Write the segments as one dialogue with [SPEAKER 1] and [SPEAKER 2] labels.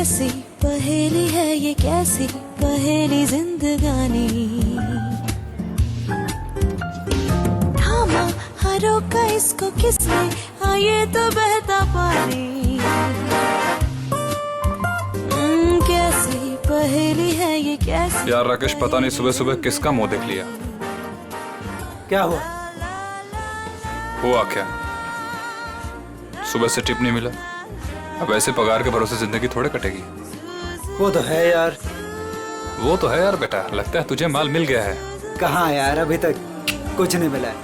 [SPEAKER 1] कैसी पहेली है ये, कैसी पहेली जिंदगानी। थामा हरों का इसको किसने, आए तो बहता पानी। कैसी पहेली है ये, कैसी।
[SPEAKER 2] यार राकेश, पता नहीं सुबह सुबह किसका मुंह देख लिया।
[SPEAKER 3] क्या हुआ?
[SPEAKER 2] हुआ क्या? सुबह से टिप नहीं मिला। अब ऐसे पगार के भरोसे जिंदगी थोड़े कटेगी।
[SPEAKER 3] वो तो है यार।
[SPEAKER 2] वो तो है यार बेटा, लगता है तुझे माल मिल गया है।
[SPEAKER 3] कहाँ यार, अभी तक कुछ नहीं मिला है।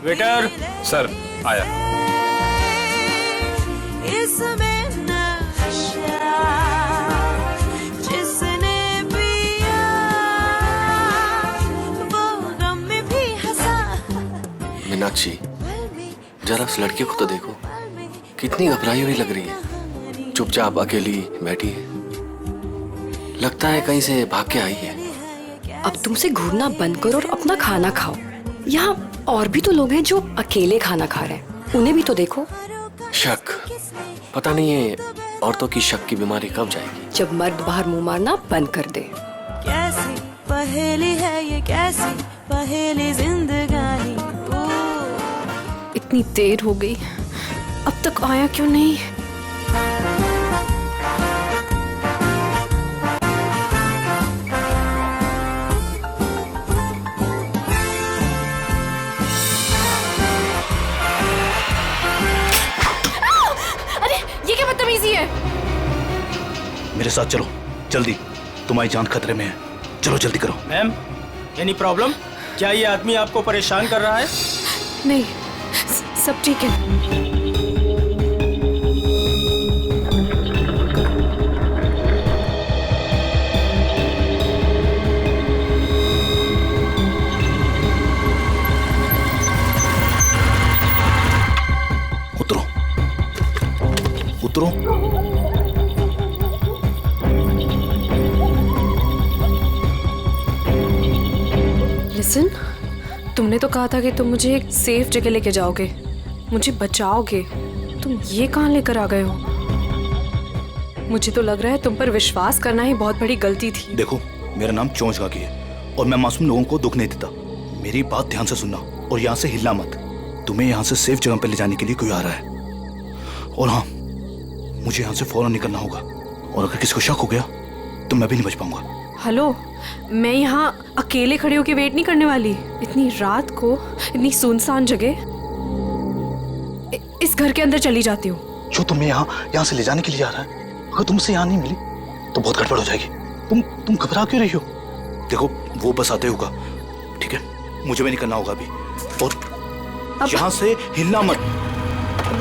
[SPEAKER 4] वेटर।
[SPEAKER 2] सर आया।
[SPEAKER 1] इसमें नशा जिसने पिया वो गम में भी हंसा।
[SPEAKER 5] मीनाक्षी, जरा उस लड़की को तो देखो, कितनी घबराई हुई लग रही है। चुपचाप अकेली बैठी है, लगता है कहीं से भाग के आई है।
[SPEAKER 6] अब तुमसे घूरना बंद करो और अपना खाना खाओ। यहाँ और भी तो लोग हैं जो अकेले खाना खा रहे हैं, उन्हें भी तो देखो।
[SPEAKER 5] शक, पता नहीं है औरतों की शक की बीमारी कब जाएगी।
[SPEAKER 6] जब मर्द बाहर मुंह मारना बंद कर दे।
[SPEAKER 1] कैसी पहेली है ये, कैसी पहेली जिंदगानी।
[SPEAKER 7] इतनी देर हो गई, अब तक आया क्यों नहीं? अरे ये क्या बदतमीजी है?
[SPEAKER 8] मेरे साथ चलो जल्दी, तुम्हारी जान खतरे में है। चलो जल्दी करो।
[SPEAKER 4] Ma'am, any problem? क्या ये आदमी आपको परेशान कर रहा है?
[SPEAKER 7] नहीं, सब ठीक है।
[SPEAKER 8] उतरो उतरो।
[SPEAKER 7] लिसन, तुमने तो कहा था कि तुम मुझे एक सेफ जगह लेके जाओगे, मुझे बचाओगे। तुम ये कहाँ लेकर आ गए हो? मुझे तो लग रहा है तुम पर विश्वास करना ही बहुत बड़ी गलती थी।
[SPEAKER 8] देखो, मेरा नाम चोंच गागी है और मैं मासूम लोगों को दुख नहीं देता। मेरी बात ध्यान से सुनना और यहाँ से हिलना मत। तुम्हें यहाँ से सेफ जगह पर ले जाने के लिए कोई आ रहा है। और हाँ, मुझे यहाँ से फौरन निकलना होगा और अगर किसी को शक हो गया तो मैं भी नहीं बच पाऊंगा।
[SPEAKER 7] हेलो, मैं यहाँ अकेले खड़े होकर वेट नहीं करने वाली। इतनी रात को इतनी सुनसान जगह, इस घर के अंदर चली जाती हूँ।
[SPEAKER 8] जो तुम्हें यहाँ से ले जाने के लिए आ रहा है, अगर तुमसे यहाँ नहीं मिली तो बहुत गड़बड़ हो जाएगी। तुम घबरा क्यों रही हो? देखो, वो बस आते होगा, ठीक है? मुझे भी निकलना होगा अभी और यहाँ से हिलना मत।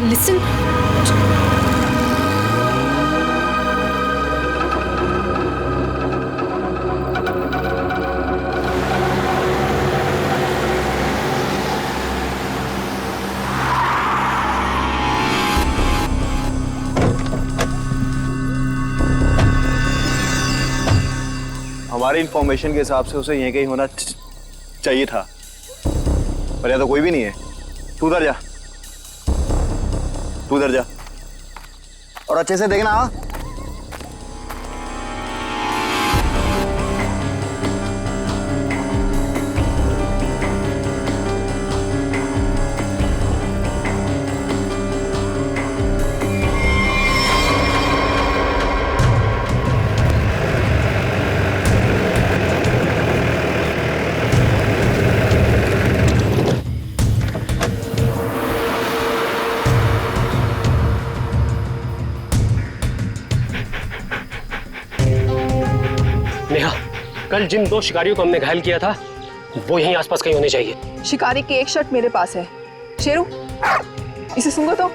[SPEAKER 7] लिसन,
[SPEAKER 9] हमारी इंफॉर्मेशन के हिसाब से उसे यहीं कहीं होना चाहिए था, पर यहाँ तो कोई भी नहीं है। तू उधर जा, तू उधर जा और अच्छे से देखना। हाँ,
[SPEAKER 4] नेहा, कल जिन 2 शिकारियों को हमने घायल किया था वो यहीं आसपास कहीं होने चाहिए।
[SPEAKER 10] शिकारी की एक शर्ट मेरे पास है। शेरू, इसे सूंघो तो।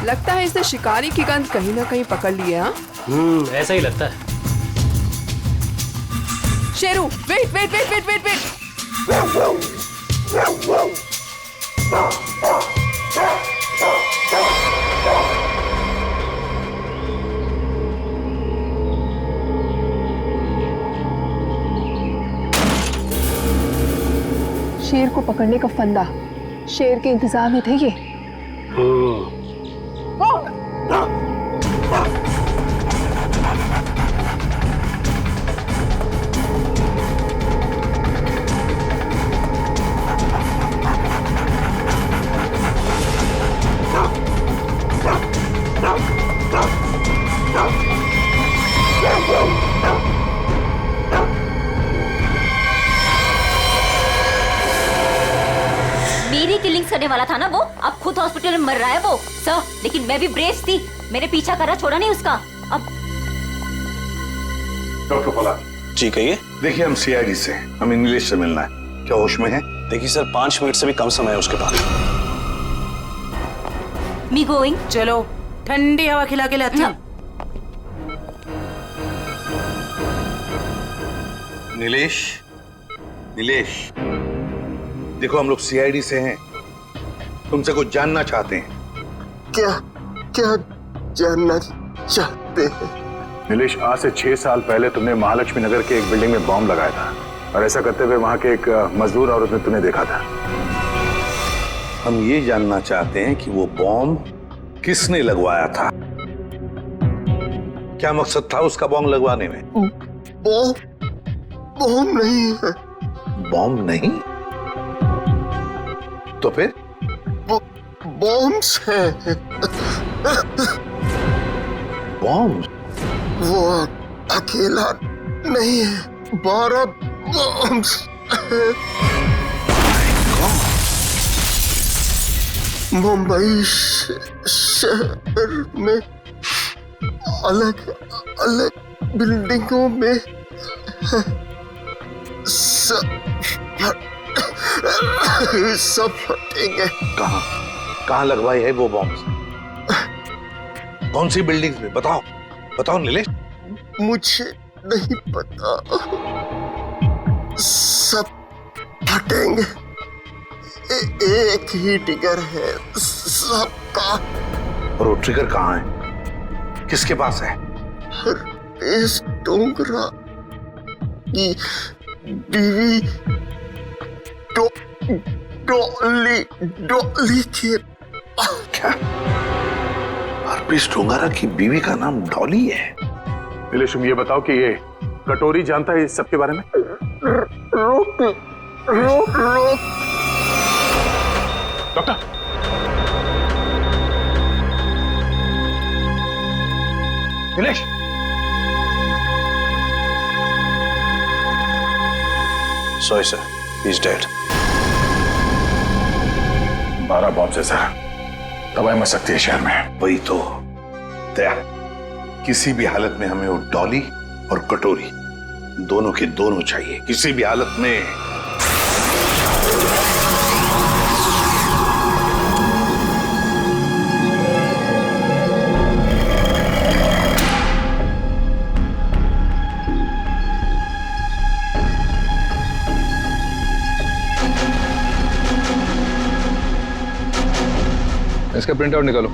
[SPEAKER 10] लगता है इसने शिकारी की गंध कहीं ना कहीं पकड़ ली है। हाँ,
[SPEAKER 4] ऐसा ही लगता है।
[SPEAKER 10] Sheru, wait wait wait wait wait wait. शेर को पकड़ने का फंदा शेर के इंतजार में थे ये।
[SPEAKER 11] मेरी किलिंग करने वाला था ना वो, अब खुद हॉस्पिटल में मर रहा है वो सर। लेकिन मैं भी ब्रेव थी, मैंने पीछा करा, छोड़ा नहीं उसका। अब
[SPEAKER 12] डॉक्टर पॉलार्ड
[SPEAKER 13] जी कहिए।
[SPEAKER 12] देखिए हम सीआईडी से, हम इंग्लिश से मिलना है, क्या होश में है?
[SPEAKER 13] देखिए सर 5 मिनट से भी कम समय है उसके पास।
[SPEAKER 11] Me going.
[SPEAKER 14] चलो ठंडी हवा खिला के लाती हूँ।
[SPEAKER 12] नीलेश, नीलेश देखो हम लोग सीआईडी से हैं, तुमसे कुछ जानना चाहते हैं।
[SPEAKER 15] क्या क्या जानना चाहते हैं?
[SPEAKER 12] नीलेश, आज से 6 साल पहले तुमने महालक्ष्मी नगर के एक बिल्डिंग में बॉम्ब लगाया था और ऐसा करते हुए वहां के एक मजदूर औरत ने तुम्हें देखा था। हम ये जानना चाहते हैं कि वो बॉम्ब किसने लगवाया था, क्या मकसद था उसका बॉम्ब लगवाने में?
[SPEAKER 15] बॉम्ब नहीं है।
[SPEAKER 12] बॉम्ब नहीं तो फिर?
[SPEAKER 15] बॉम्ब्स हैं।
[SPEAKER 12] बॉम्ब?
[SPEAKER 15] वो अकेला नहीं है, 12 बॉम्ब्स हैं। मुंबई शहर में अलग अलग बिल्डिंगों में सब फटेंगे।
[SPEAKER 12] कहाँ लगवाई है वो बॉम्ब? कौन सी बिल्डिंग्स में? बताओ बताओ नीलेश।
[SPEAKER 15] मुझे नहीं पता, सब फटेंगे। एक ही ट्रिगर है सबका।
[SPEAKER 12] और वो ट्रिगर कहाँ है, किसके पास है?
[SPEAKER 15] इस डोंगरा की बीवी डॉली के।
[SPEAKER 12] क्या हरप्रीत डोंगरा की बीवी का नाम डॉली है? नीलेश तुम ये बताओ कि ये कटोरी जानता है इस सब के बारे में?
[SPEAKER 15] रोक रोक रोक
[SPEAKER 12] doctor. Nilesh
[SPEAKER 13] sorry sir, he is dead.
[SPEAKER 12] 12 bomb से सर, तबाही मच सकती है शहर में। वही तो दया, किसी भी हालत में हमें वो डॉली और कटोरी दोनों के दोनों चाहिए, किसी भी हालत में।
[SPEAKER 2] इसका प्रिंट आउट निकालो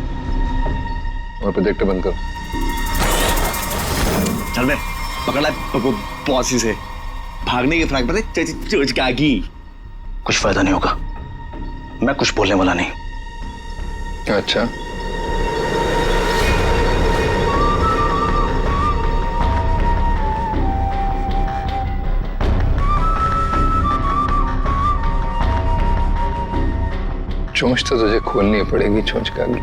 [SPEAKER 2] और प्रोजेक्टर बंद करो।
[SPEAKER 13] चल बे, पकड़ ला पॉसी से। भागने की फ्रैक पर चोचकागी। कुछ फायदा नहीं होगा, मैं कुछ बोलने वाला नहीं।
[SPEAKER 2] अच्छा चोंच तो तुझे खोलनी पड़ेगी, चोंच का भी।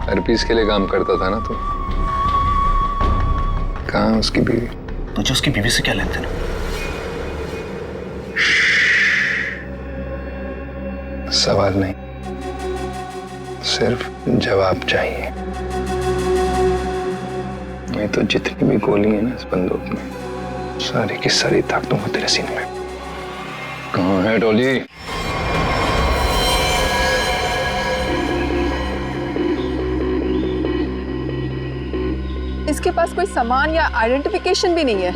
[SPEAKER 2] हरपीस के लिए काम करता था ना तू? कहाँ उसकी बीवी?
[SPEAKER 13] तुझे उसकी बीवी से क्या लेन देन?
[SPEAKER 2] सवाल नहीं, सिर्फ जवाब चाहिए। नहीं तो जितनी भी गोली है ना इस बंदूक में, सारी की सारी ताक दूंगा तेरे सीने में। कहाँ है डॉली?
[SPEAKER 10] इसके पास कोई सामान या आइडेंटिफिकेशन भी नहीं है।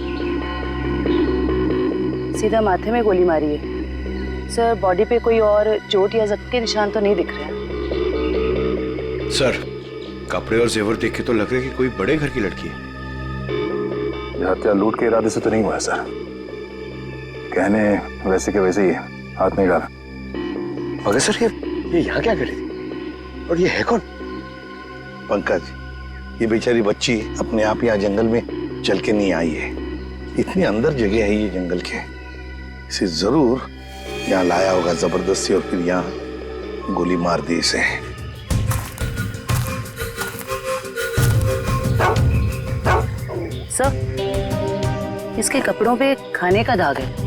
[SPEAKER 14] सीधा माथे में गोली मारी है। सर बॉडी पे कोई और चोट या जख्म के निशान तो नहीं दिख रहे हैं।
[SPEAKER 12] सर कपड़े और जेवर देख के तो लग रहा है कि कोई बड़े घर की लड़की है।
[SPEAKER 9] हत्या लूट के इरादे से तो नहीं हुआ है सर। कहने वैसे के वैसे ही है, हाथ नहीं डाला।
[SPEAKER 13] मगर सर ये यहाँ क्या कर रही थी? और ये है कौन?
[SPEAKER 12] पंकज, ये बेचारी बच्ची अपने आप यहाँ जंगल में चल के नहीं आई है। इतनी अंदर जगह है ये जंगल के, इसे जरूर यहाँ लाया होगा जबरदस्ती और फिर यहाँ गोली मार दी इसे।
[SPEAKER 14] सर इसके कपड़ों पे खाने का दाग है।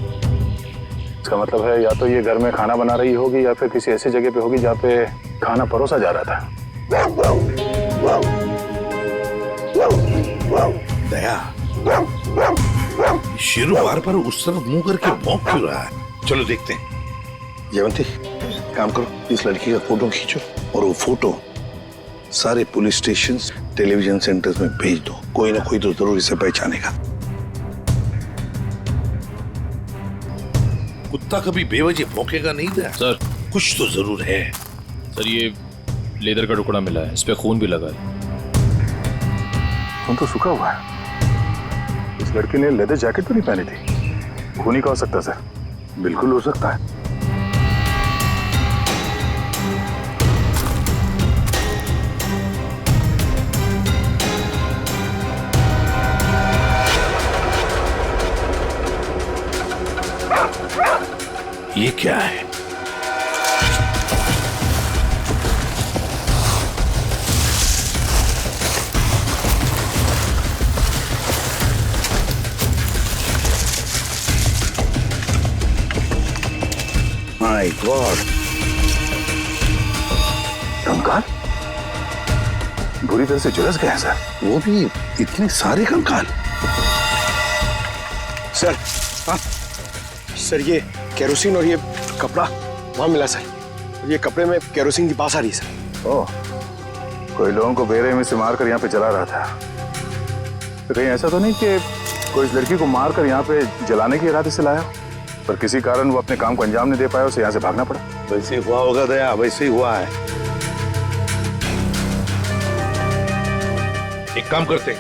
[SPEAKER 9] इसका मतलब है या तो ये घर में खाना बना रही होगी या फिर किसी ऐसी जगह पे होगी जहाँ पे खाना परोसा जा रहा था।
[SPEAKER 12] दया, शेरू बार बार उस तरफ मुंह करके भौंक क्यों रहा है? चलो देखते हैं। जयवंती, काम करो, इस लड़की का फोटो खींचो और वो फोटो सारे पुलिस स्टेशन, टेलीविजन सेंटर्स में भेज दो। कोई ना कोई तो जरूर इसे पहचानेगा। कुत्ता कभी बेवजह भौंकेगा नहीं था
[SPEAKER 16] सर।
[SPEAKER 12] कुछ तो जरूर है।
[SPEAKER 16] सर ये लेदर का टुकड़ा मिला है, इस पे खून भी लगा है।
[SPEAKER 9] खून तो सूखा हुआ है। इस लड़की ने लेदर जैकेट तो नहीं पहनी थी। खून ही का हो सकता सर? बिल्कुल हो सकता है।
[SPEAKER 12] ये क्या है? माय गॉड, कंकाल बुरी तरह से झुलस गए हैं सर। वो भी इतने सारे कंकाल।
[SPEAKER 13] सर हाँ सर, ये केरोसिन और ये कपड़ा वहां मिला सर। ये कपड़े में केरोसिन की बास आ रही है सर।
[SPEAKER 9] ओह, कोई लोगों को बेरहमी में से मारकर यहाँ पे जला रहा था। तो कहीं ऐसा तो नहीं कि कोई इस लड़की को मारकर यहाँ पे जलाने के इरादे से लाया, पर किसी कारण वो अपने काम को अंजाम नहीं दे पाया, उसे यहाँ से भागना पड़ा।
[SPEAKER 12] वैसे हुआ होगा दया, वैसे ही हुआ है। एक काम करते हैं,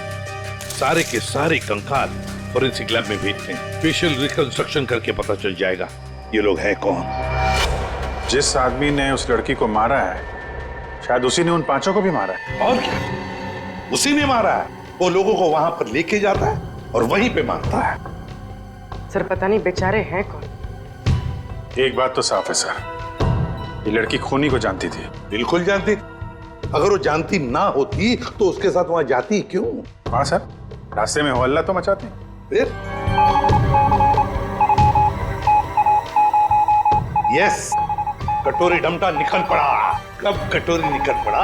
[SPEAKER 12] सारे के सारे कंकाल फोरेंसिक लैब में भेजते हैं। फेशियल रिकंस्ट्रक्शन करके पता चल जाएगा ये लोग हैं कौन।
[SPEAKER 9] जिस आदमी ने उस लड़की को मारा है शायद उसी ने उन पांचों को भी मारा है।
[SPEAKER 12] और क्या, उसी ने मारा है। वो लोगों को वहां पर लेके जाता है और वहीं पे मारता है।
[SPEAKER 14] सर पता नहीं बेचारे हैं कौन।
[SPEAKER 9] एक बात तो साफ है सर, ये लड़की खूनी को जानती थी।
[SPEAKER 12] बिल्कुल जानती। अगर वो जानती ना होती तो उसके साथ वहां जाती क्यों?
[SPEAKER 9] हाँ सर, रास्ते में हल्ला तो मचाती।
[SPEAKER 12] फिर यस, कटोरी डमटा निकल पड़ा। कब कटोरी निकल पड़ा?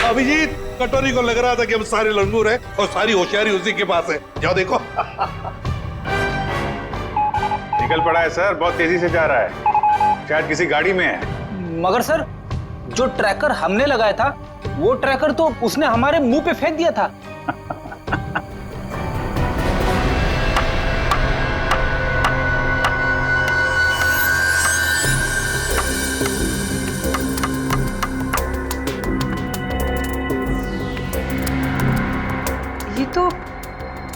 [SPEAKER 12] अभिजीत, कटोरी को लग रहा था कि हम सारे लंगूर हैं और सारी होशियारी उसी के पास है। जाओ देखो।
[SPEAKER 9] निकल पड़ा है सर, बहुत तेजी से जा रहा है, शायद किसी गाड़ी में है।
[SPEAKER 17] मगर सर, जो ट्रैकर हमने लगाया था वो ट्रैकर तो उसने हमारे मुंह पे फेंक दिया था।
[SPEAKER 10] ये तो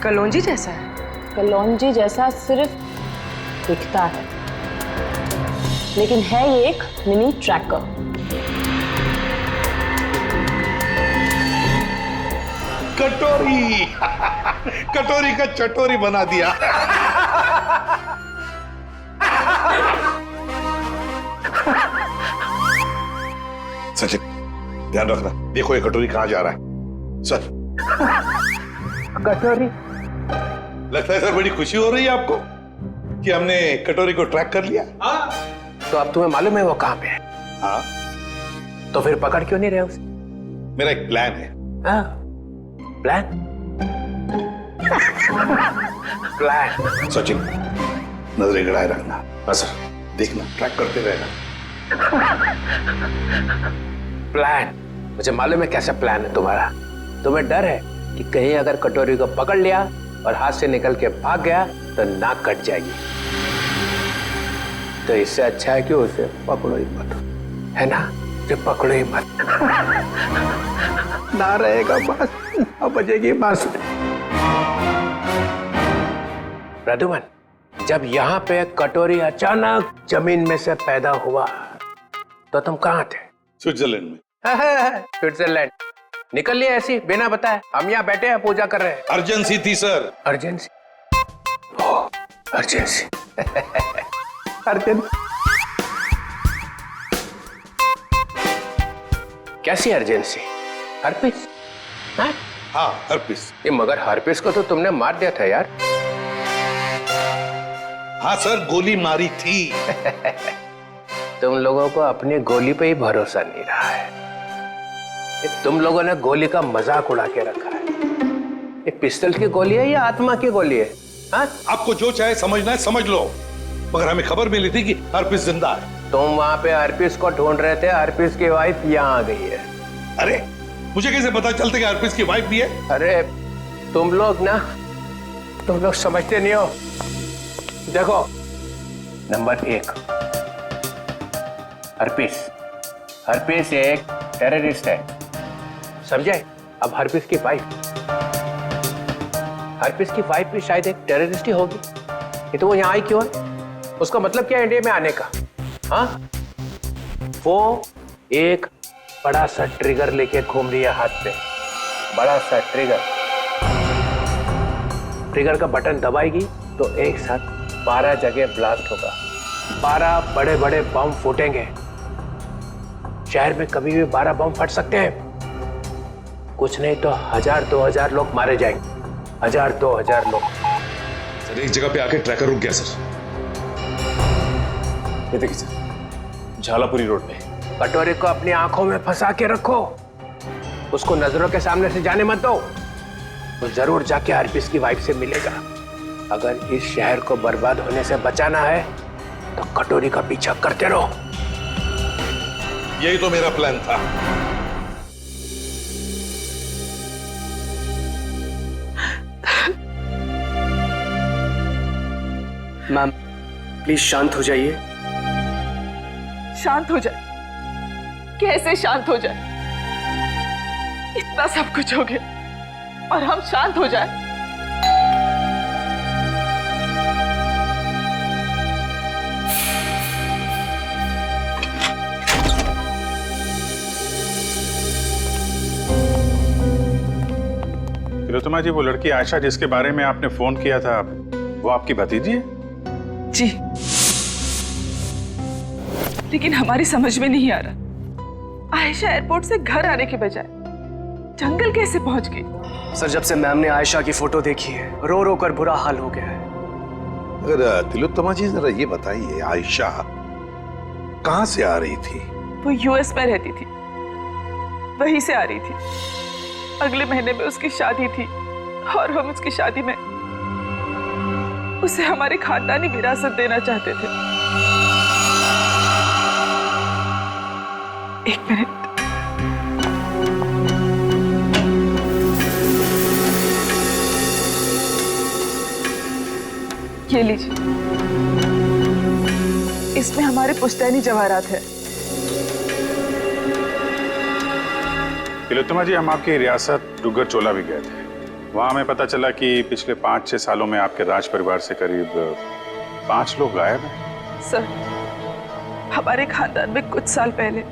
[SPEAKER 10] कलौंजी जैसा है।
[SPEAKER 14] कलौंजी जैसा सिर्फ दिखता है, लेकिन है ये एक मिनी ट्रैकर।
[SPEAKER 12] कटोरी कटोरी का चटोरी बना दिया। सचिन, ध्यान रखना, देखो ये कटोरी कहां जा रहा है। सर,
[SPEAKER 17] कटोरी,
[SPEAKER 12] लगता है सर बड़ी खुशी हो रही है आपको कि हमने कटोरी को ट्रैक कर लिया।
[SPEAKER 4] तो अब तुम्हें मालूम है वो कहां पे है?
[SPEAKER 12] हाँ।
[SPEAKER 4] तो फिर पकड़ क्यों नहीं रहे उसे?
[SPEAKER 12] मेरा एक प्लान है।
[SPEAKER 4] हाँ, प्लान? प्लान?
[SPEAKER 12] सचिन, नजरें गड़ाए रखना। हाँ सर, देखना, ट्रैक करते रहना।
[SPEAKER 4] प्लान? मुझे मालूम है कैसा प्लान है तुम्हारा। तुम्हें डर है कि कहीं अगर कटोरी को पकड़ लिया
[SPEAKER 18] और हाथ से निकल के भाग गया तो नाक कट जाएगी। तो इससे अच्छा है कि उसे पकड़ो ही मत, है ना? जो पकड़ो ही मत ना रहेगा बस, ना बजेगी बस। प्रद्युमन, जब यहाँ पे कटोरी अचानक जमीन में से पैदा हुआ तो तुम कहाँ थे?
[SPEAKER 12] स्विट्जरलैंड में।
[SPEAKER 18] स्विट्जरलैंड निकल लिए ऐसी बिना बताए? हम यहाँ बैठे हैं पूजा कर रहे हैं।
[SPEAKER 12] अर्जेंसी थी सर।
[SPEAKER 18] अर्जेंसी? अर्जेंसी अर्जेंसी कैसी अर्जेंसी? हर्पिस?
[SPEAKER 12] हाँ हर्पिस।
[SPEAKER 18] ये मगर हर्पिस को तो तुमने मार दिया था यार।
[SPEAKER 12] हाँ सर, गोली मारी थी।
[SPEAKER 18] तुम लोगों को अपनी गोली पे ही भरोसा नहीं रहा है। ये तुम लोगों ने गोली का मजाक उड़ा के रखा है। ये पिस्टल की गोली है या आत्मा की गोली है? हाँ?
[SPEAKER 12] आपको जो चाहे समझना है समझ लो, मगर हमें खबर मिली थी कि हर्पिस जिंदा है।
[SPEAKER 18] तुम वहां पे हर्पिस को ढूंढ रहे थे, हर्पिस की वाइफ यहाँ आ गई है।
[SPEAKER 12] अरे मुझे कैसे पता चलता कि हर्पिस की वाइफ भी है?
[SPEAKER 18] अरे तुम लोग समझते नहीं हो। देखो, नंबर 1, हर्पिस एक टेररिस्ट है, समझे? अब हर्पिस की वाइफ भी शायद एक टेररिस्ट ही होगी। ये तो वो यहाँ आई क्यों है? उसका मतलब क्या है इंडिया में आने का? हाँ, वो एक बड़ा सा ट्रिगर लेके घूम रही है हाथ पे। बड़ा सा ट्रिगर का बटन दबाएगी तो एक साथ 12 जगह ब्लास्ट होगा। 12 बड़े बड़े बम फूटेंगे। शहर में कभी भी 12 बम फट सकते हैं। कुछ नहीं तो 1000-2000 लोग मारे जाएंगे। 1000-2000 लोग।
[SPEAKER 12] सर एक जगह पे आके ट्रैकर रुक गया सर।
[SPEAKER 16] ये देखिए सर, झालापुरी रोड पे।
[SPEAKER 18] कटोरे को अपनी आंखों में फंसा के रखो, उसको नजरों के सामने से जाने मत दो। वो जरूर जाके हर्पिस की वाइफ से मिलेगा। अगर इस शहर को बर्बाद होने से बचाना है तो कटोरी का पीछा करते रहो।
[SPEAKER 12] यही तो मेरा प्लान था।
[SPEAKER 4] मैम प्लीज शांत हो जाइए।
[SPEAKER 10] शांत हो जाए? कैसे शांत हो जाए? इतना सब कुछ हो गया और हम शांत हो जाए?
[SPEAKER 9] तिलोत्तमा जी, वो लड़की आयशा जिसके बारे में आपने फोन किया था, वो आपकी भतीजी है?
[SPEAKER 10] जी, लेकिन हमारी समझ में नहीं आ रहा, आयशा एयरपोर्ट से घर आने के बजाय जंगल कैसे पहुंच गई?
[SPEAKER 4] सर जब से मैम ने आयशा की फोटो देखी है, रो रो कर बुरा हाल हो गया है।
[SPEAKER 12] अगर तिलोत्तमा जी जरा ये बताइए, आयशा कहां से आ रही थी?
[SPEAKER 10] वो यूएस में रहती थी, वहीं से आ रही थी। अगले महीने में उसकी शादी थी और हम उसकी शादी में उसे हमारी खानदानी विरासत देना चाहते थे। एक मिनट, ये लीजिए, इसमें हमारे पुश्तैनी जवाहरात है।
[SPEAKER 9] तिलोत्तमा जी, हम आपकी रियासत डुग्गर चोला भी गए थे। वहां हमें पता चला कि पिछले 5-6 सालों में आपके राज परिवार से करीब 5 लोग गायब हैं।
[SPEAKER 10] सर, हमारे खानदान में कुछ साल पहले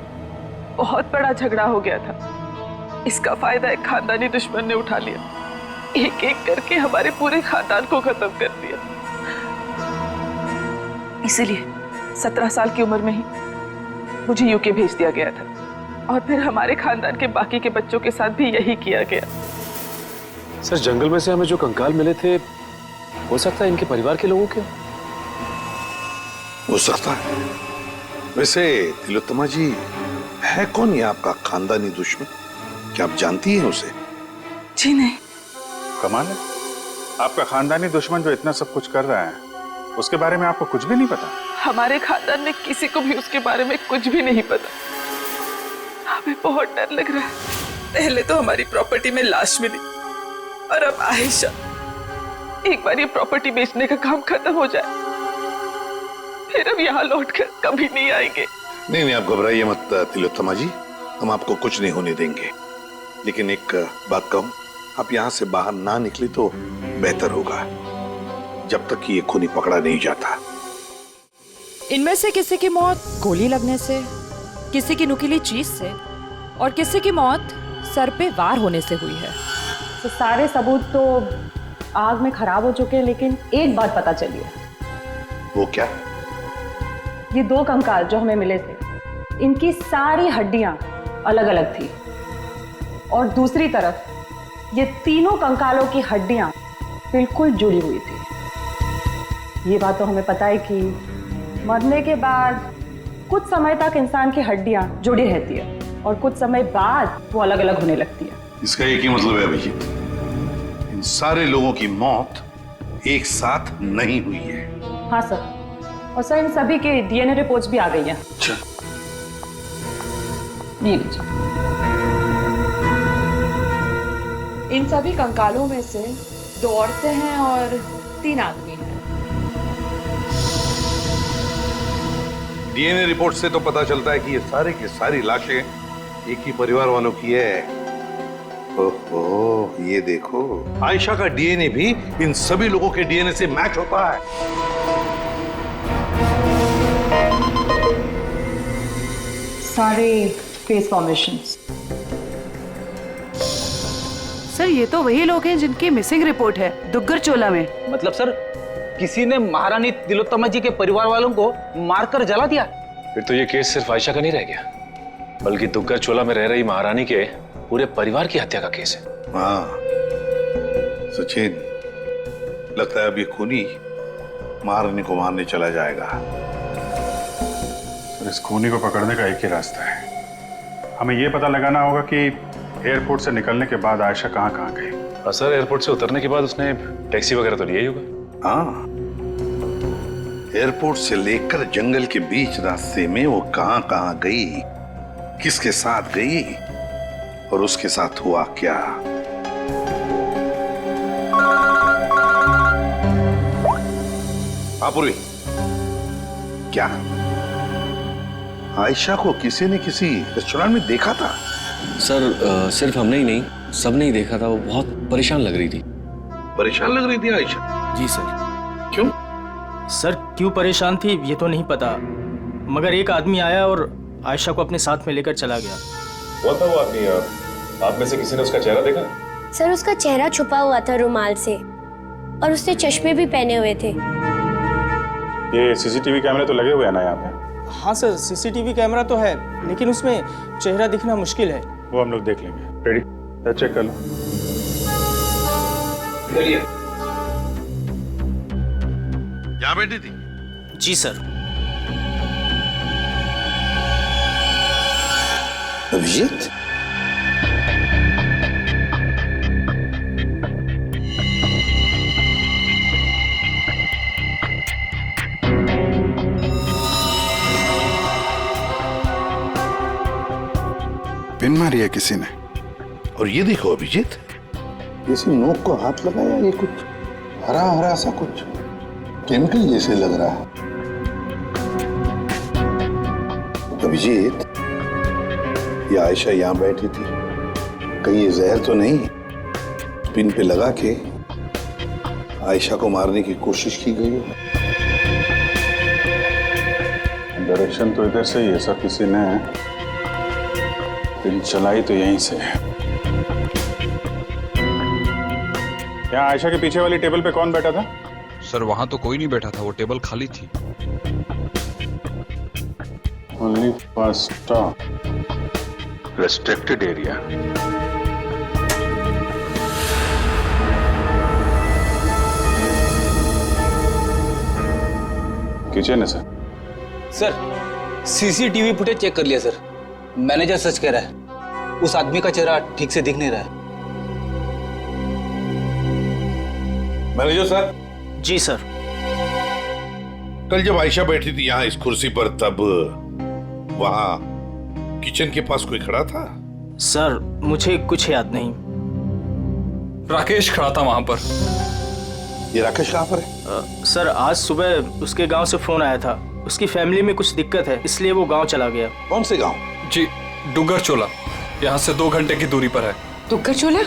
[SPEAKER 10] बहुत बड़ा झगड़ा हो गया था। इसका फायदा एक खानदानी दुश्मन ने उठा लिया। एक एक करके हमारे पूरे खानदान को खत्म कर दिया। इसीलिए 17 साल की उम्र में ही मुझे यूके भेज दिया गया था और फिर हमारे खानदान के बाकी के बच्चों के साथ भी यही किया गया।
[SPEAKER 16] सर जंगल में से हमें जो कंकाल मिले थे, हो सकता है इनके परिवार के लोगों के?
[SPEAKER 12] हो सकता है। वैसे तिलोत्तमा जी, है कौन ये आपका खानदानी दुश्मन? क्या आप जानती हैं उसे?
[SPEAKER 10] जी नहीं।
[SPEAKER 9] कमाल है, आपका खानदानी दुश्मन जो इतना सब कुछ कर रहा है, उसके बारे में आपको कुछ भी नहीं पता?
[SPEAKER 10] हमारे खानदान में किसी को भी उसके बारे में कुछ भी नहीं पता। हमें बहुत डर लग रहा है। पहले तो हमारी प्रॉपर्टी में लाश मिली और अब आयशा। एक बार ये प्रॉपर्टी बेचने का काम खत्म हो जाए, फिर हम यहाँ लौटकर कभी नहीं आएंगे।
[SPEAKER 12] नहीं नहीं, आप घबराइए मत तिलोत्तमा जी, हम आपको कुछ नहीं होने देंगे। लेकिन एक बात कहूं, आप यहाँ से बाहर ना निकले तो बेहतर होगा, जब तक कि ये खूनी पकड़ा नहीं जाता।
[SPEAKER 19] इनमें से किसी की मौत गोली लगने से, किसी की नुकीली चीज से और किसी की मौत सर पे वार होने से हुई है।
[SPEAKER 14] तो सारे सबूत तो आग में खराब हो चुके हैं, लेकिन एक बात पता चली है।
[SPEAKER 12] वो क्या?
[SPEAKER 14] ये 2 कंकाल जो हमें मिले थे, इनकी सारी हड्डियां अलग अलग थी, और दूसरी तरफ ये तीनों कंकालों की हड्डियां बिल्कुल जुड़ी हुई थी। ये बात तो हमें पता है कि मरने के बाद कुछ समय तक इंसान की हड्डियां जुड़ी रहती है और कुछ समय बाद वो अलग अलग होने लगती है।
[SPEAKER 12] इसका एक ही मतलब है अभिजीत, इन सारे लोगों की मौत एक साथ नहीं हुई है।
[SPEAKER 14] हाँ सर, और सर इन सभी के डीएनए रिपोर्ट्स भी आ गई हैं।
[SPEAKER 12] अच्छा,
[SPEAKER 14] ये लीजिए।
[SPEAKER 19] इन सभी कंकालों में से 2 औरतें हैं और 3 आदमी हैं।
[SPEAKER 12] डीएनए रिपोर्ट से तो पता चलता है कि ये सारे की सारी लाशें एक ही परिवार वालों की है। ओहो, ये देखो, आयशा का डीएनए भी इन सभी लोगों के डीएनए से मैच होता है।
[SPEAKER 14] सारे फेस फॉर्मेशंस।
[SPEAKER 19] सर ये तो वही लोग हैं जिनकी मिसिंग रिपोर्ट है दुग्गर चोला में।
[SPEAKER 17] मतलब सर, किसी ने महारानी तिलोत्तमा जी के परिवार वालों को मारकर जला दिया।
[SPEAKER 16] फिर तो ये केस सिर्फ आयशा का नहीं रह गया, बल्कि दुग्गर चोला में रह रही महारानी के पूरे परिवार की हत्या का केस है।
[SPEAKER 12] हाँ सचिन, लगता है अब ये खूनी महारानी को मारने चला जाएगा।
[SPEAKER 9] सर, इस खूनी को पकड़ने का एक ही रास्ता है, हमें ये पता लगाना होगा कि एयरपोर्ट से निकलने के बाद आयशा कहाँ कहाँ गई।
[SPEAKER 16] हाँ सर, एयरपोर्ट से उतरने के बाद उसने टैक्सी वगैरह तो लिया ही होगा।
[SPEAKER 12] हाँ, एयरपोर्ट से लेकर जंगल के बीच रास्ते में वो कहां कहां गई, किसके साथ गई और उसके साथ हुआ क्या। पूर्वी, क्या आयशा को किसी ने किसी रेस्टोरेंट में देखा था?
[SPEAKER 5] सर सिर्फ हमने ही नहीं, सबने ही देखा था। वो बहुत परेशान लग रही थी।
[SPEAKER 12] परेशान लग रही थी आयशा?
[SPEAKER 20] जी सर।
[SPEAKER 12] क्यों?
[SPEAKER 20] सर क्यों परेशान थी ये तो नहीं पता, मगर एक आदमी आया और आयशा को अपने साथ में लेकर चला गया।
[SPEAKER 16] कौन था वो आदमी? आप में से किसी ने उसका चेहरा देखा?
[SPEAKER 21] सर उसका चेहरा छुपा हुआ था रुमाल से, और उसने चश्मे भी पहने हुए थे।
[SPEAKER 9] ये सीसीटीवी कैमरे तो लगे हुए हैं ना यहाँ पे?
[SPEAKER 20] हाँ सर, सीसीटीवी कैमरा तो है, लेकिन उसमें चेहरा दिखना मुश्किल है।
[SPEAKER 9] वो हम लोग देख लेंगे। रेडी? चेक कर लो।
[SPEAKER 12] यहाँ बैठी थी?
[SPEAKER 20] जी सर।
[SPEAKER 12] अभिजीत?
[SPEAKER 9] पिन मारी है किसी ने।
[SPEAKER 12] और ये देखो अभिजीत, किसी नोक को हाथ लगाया, ये कुछ हरा हरा सा कुछ केमिकल जैसे लग रहा है। अभिजीत, ये आयशा यहाँ बैठी थी, कहीं ये जहर तो नहीं पिन पे लगा के आयशा को मारने की कोशिश की गई है?
[SPEAKER 9] डायरेक्शन तो इधर से ही है सर, किसी ने पिन चलाई तो यहीं से। यहाँ आयशा के पीछे वाली टेबल पे कौन बैठा था?
[SPEAKER 2] सर वहां तो कोई नहीं बैठा था, वो टेबल खाली थी।
[SPEAKER 9] Only first stop restricted area. Kitchen है sir.
[SPEAKER 17] Sir CCTV footage check कर लिया सर, मैनेजर सच कह रहा है, उस आदमी का चेहरा ठीक से दिख नहीं रहा है।
[SPEAKER 12] Manager sir.
[SPEAKER 20] जी सर।
[SPEAKER 12] कल जब आयशा बैठी थी यहाँ इस कुर्सी पर, तब वहां किचन के पास कोई खड़ा था?
[SPEAKER 20] सर मुझे कुछ याद नहीं।
[SPEAKER 2] राकेश खड़ा था वहां पर।
[SPEAKER 12] ये राकेश कहाँ पर है?
[SPEAKER 20] सर आज सुबह उसके गांव से फोन आया था, उसकी फैमिली में कुछ दिक्कत है इसलिए वो गांव चला गया।
[SPEAKER 12] कौन से गांव?
[SPEAKER 2] जी डुग्गर चोला, यहाँ से 2 घंटे की दूरी पर है।
[SPEAKER 10] डुग्गर चोला?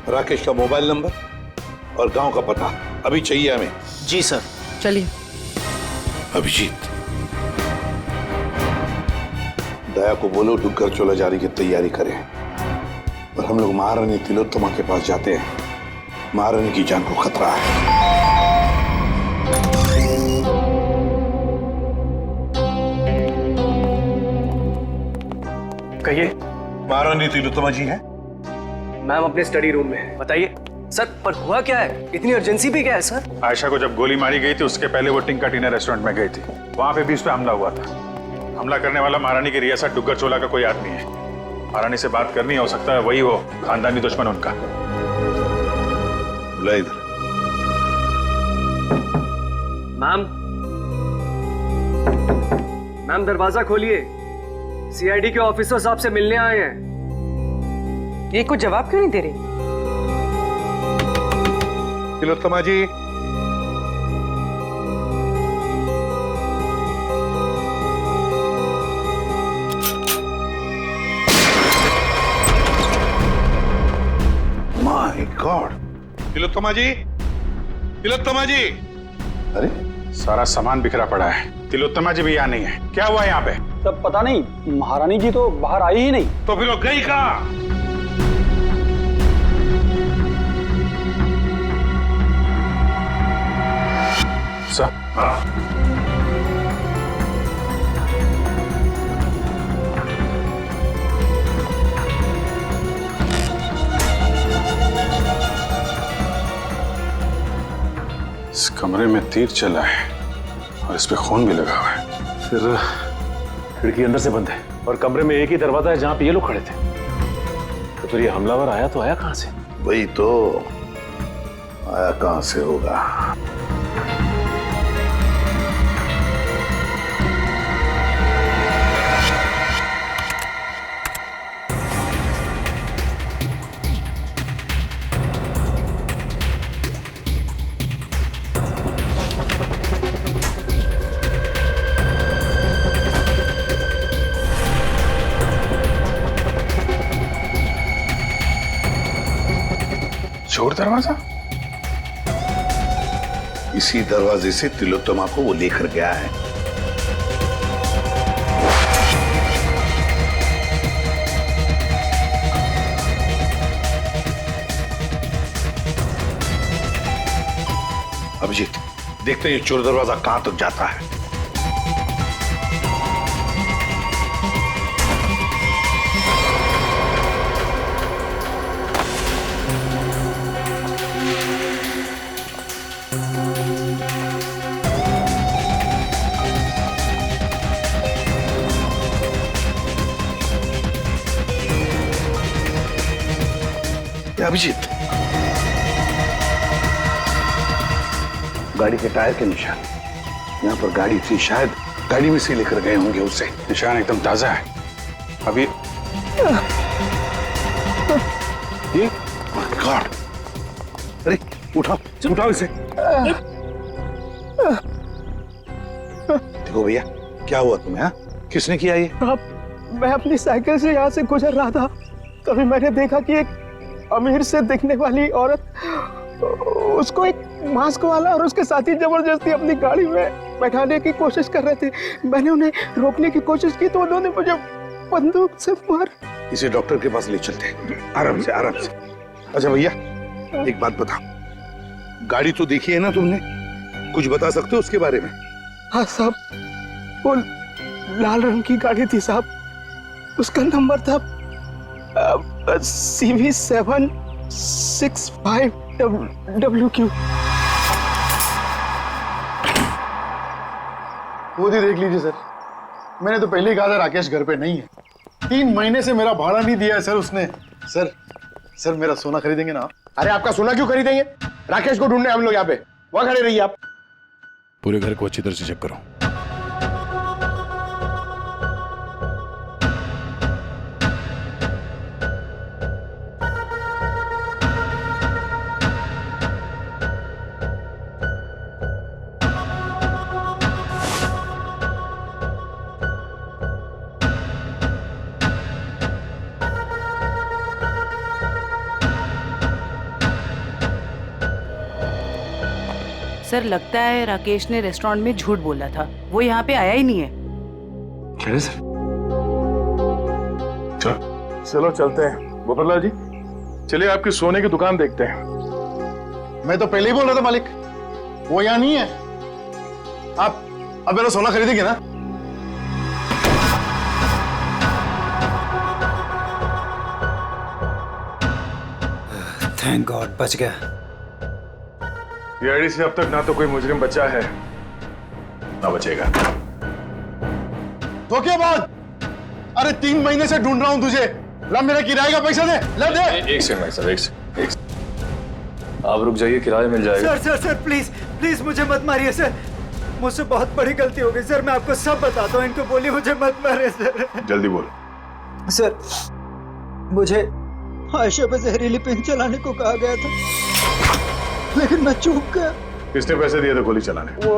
[SPEAKER 12] राकेश का मोबाइल नंबर और गांव का पता अभी चाहिए हमें।
[SPEAKER 20] जी सर।
[SPEAKER 10] चलिए।
[SPEAKER 12] अभिजीत, दया को बोलो डुग्गर चोला जाने की तैयारी करें और हम लोग महारानी तिलोत्तमा के पास जाते हैं। महारानी की जान को खतरा है।
[SPEAKER 4] कहिए।
[SPEAKER 12] महारानी तिलोत्तमा जी हैं?
[SPEAKER 4] मैम अपने स्टडी रूम में है, बताइए। सर पर हुआ क्या है, इतनी अर्जेंसी भी क्या है सर?
[SPEAKER 9] आयशा को जब गोली मारी गई थी उसके पहले वो टिंका टीना रेस्टोरेंट में गई थी, वहां पे भी उस पर हमला हुआ था। हमला करने वाला महारानी की रियासत डुग्गर चोला का कोई आदमी है। महारानी से बात करनी हो सकता है वही हो खानदानी दुश्मन उनका।
[SPEAKER 12] बुला इधर।
[SPEAKER 4] मैम दरवाजा खोलिए, सीआईडी के ऑफिसर साहब से मिलने आए हैं।
[SPEAKER 10] ये कुछ जवाब क्यों नहीं दे रही?
[SPEAKER 12] तिलोत्तमा जी, माय गॉड। तिलोत्तमा जी, तिलोत्तमा जी।
[SPEAKER 9] अरे सारा सामान बिखरा पड़ा है, तिलोत्तमा जी भी यहाँ नहीं है। क्या हुआ यहाँ पे?
[SPEAKER 17] तब पता नहीं, महारानी जी तो बाहर आई ही नहीं।
[SPEAKER 12] तो फिर वो गई कहाँ?
[SPEAKER 9] इस कमरे में तीर चला है और इस पे खून भी लगा हुआ है।
[SPEAKER 16] फिर खिड़की अंदर से बंद है और कमरे में एक ही दरवाजा है जहां पे ये लोग खड़े थे। तो फिर ये हमलावर आया तो आया कहां से?
[SPEAKER 12] वही तो, आया कहां से होगा?
[SPEAKER 9] चोर दरवाजा?
[SPEAKER 12] इसी दरवाजे से तिलोत्तमा को वो लेकर गया है। अभिजीत, देखते हैं ये चोर दरवाजा कहां तक जाता है। अभिजीत, गाड़ी के टायर के निशान यहाँ पर गाड़ी थी, शायद गाड़ी में से लेकर गए होंगे उसे।
[SPEAKER 9] निशान एकदम ताजा है। अभी
[SPEAKER 12] ये गॉड, अरे उठाओ उठाओ इसे। देखो भैया, क्या हुआ तुम्हें? हाँ, किसने किया ये?
[SPEAKER 18] मैं अपनी साइकिल से यहाँ से गुजर रहा था, तभी मैंने देखा कि एक अमीर से दिखने वाली औरत उसको एक मास्क वाला और उसके साथी जबरदस्ती अपनी गाड़ी में बैठाने की कोशिश कर रहे थे। मैंने उन्हें रोकने की कोशिश की तो उन्होंने मुझे बंदूक से मार।
[SPEAKER 12] इसे डॉक्टर के पास ले चलते हैं, आराम से आराम से। अच्छा भैया, एक बात बताओ, गाड़ी तो देखी है ना तुमने, कुछ बता सकते हो उसके बारे में?
[SPEAKER 18] हाँ साहब, वो लाल रंग की गाड़ी थी साहब, उसका नंबर था CV765WQ।
[SPEAKER 3] खुद ही देख लीजिए सर, मैंने तो पहले ही कहा था राकेश घर पे नहीं है। 3 महीने से मेरा भाड़ा नहीं दिया है सर उसने। सर मेरा सोना खरीदेंगे ना?
[SPEAKER 15] अरे आपका सोना क्यों खरीदेंगे? राकेश को ढूंढने हम लोग यहाँ पे, वहां खड़े रहिए आप।
[SPEAKER 9] पूरे घर को अच्छी तरह से चेक करो।
[SPEAKER 6] सर लगता है राकेश ने रेस्टोरेंट में झूठ बोला था, वो यहाँ पे आया ही नहीं है।
[SPEAKER 12] कह रहे सर? चलो चलते हैं। गोपाललाल जी चलिए आपकी सोने की दुकान देखते हैं।
[SPEAKER 3] मैं तो पहले ही बोल रहा था मालिक, वो यहाँ नहीं है। आप अब मेरा सोना खरीदेंगे ना?
[SPEAKER 22] थैंक गॉड बच गया।
[SPEAKER 12] ये आईडी से अब तक ना तो कोई मुजरिम बचा है ना बचेगा।
[SPEAKER 3] धोखेबाज! अरे 3 महीने से ढूंढ रहा हूं तुझे। ला मेरा किराए का पैसा दे, ला दे।
[SPEAKER 2] एक सेकंड भाई साहब, एक सेकंड। आप रुक जाइए, किराया मिल जाएगा।
[SPEAKER 22] Sir sir sir please please मुझे मत मारिए सर, मुझसे बहुत बड़ी गलती हो गई सर, मैं आपको सब बताता हूँ, इनको बोलिए मुझे मत मारिए सर।
[SPEAKER 12] जल्दी बोल।
[SPEAKER 22] सर मुझे आयशा पे जहरीली पेन चलाने को कहा गया था, लेकिन मैं चूक गया।
[SPEAKER 12] किसने पैसे दिए थे गोली चलाने?
[SPEAKER 22] वो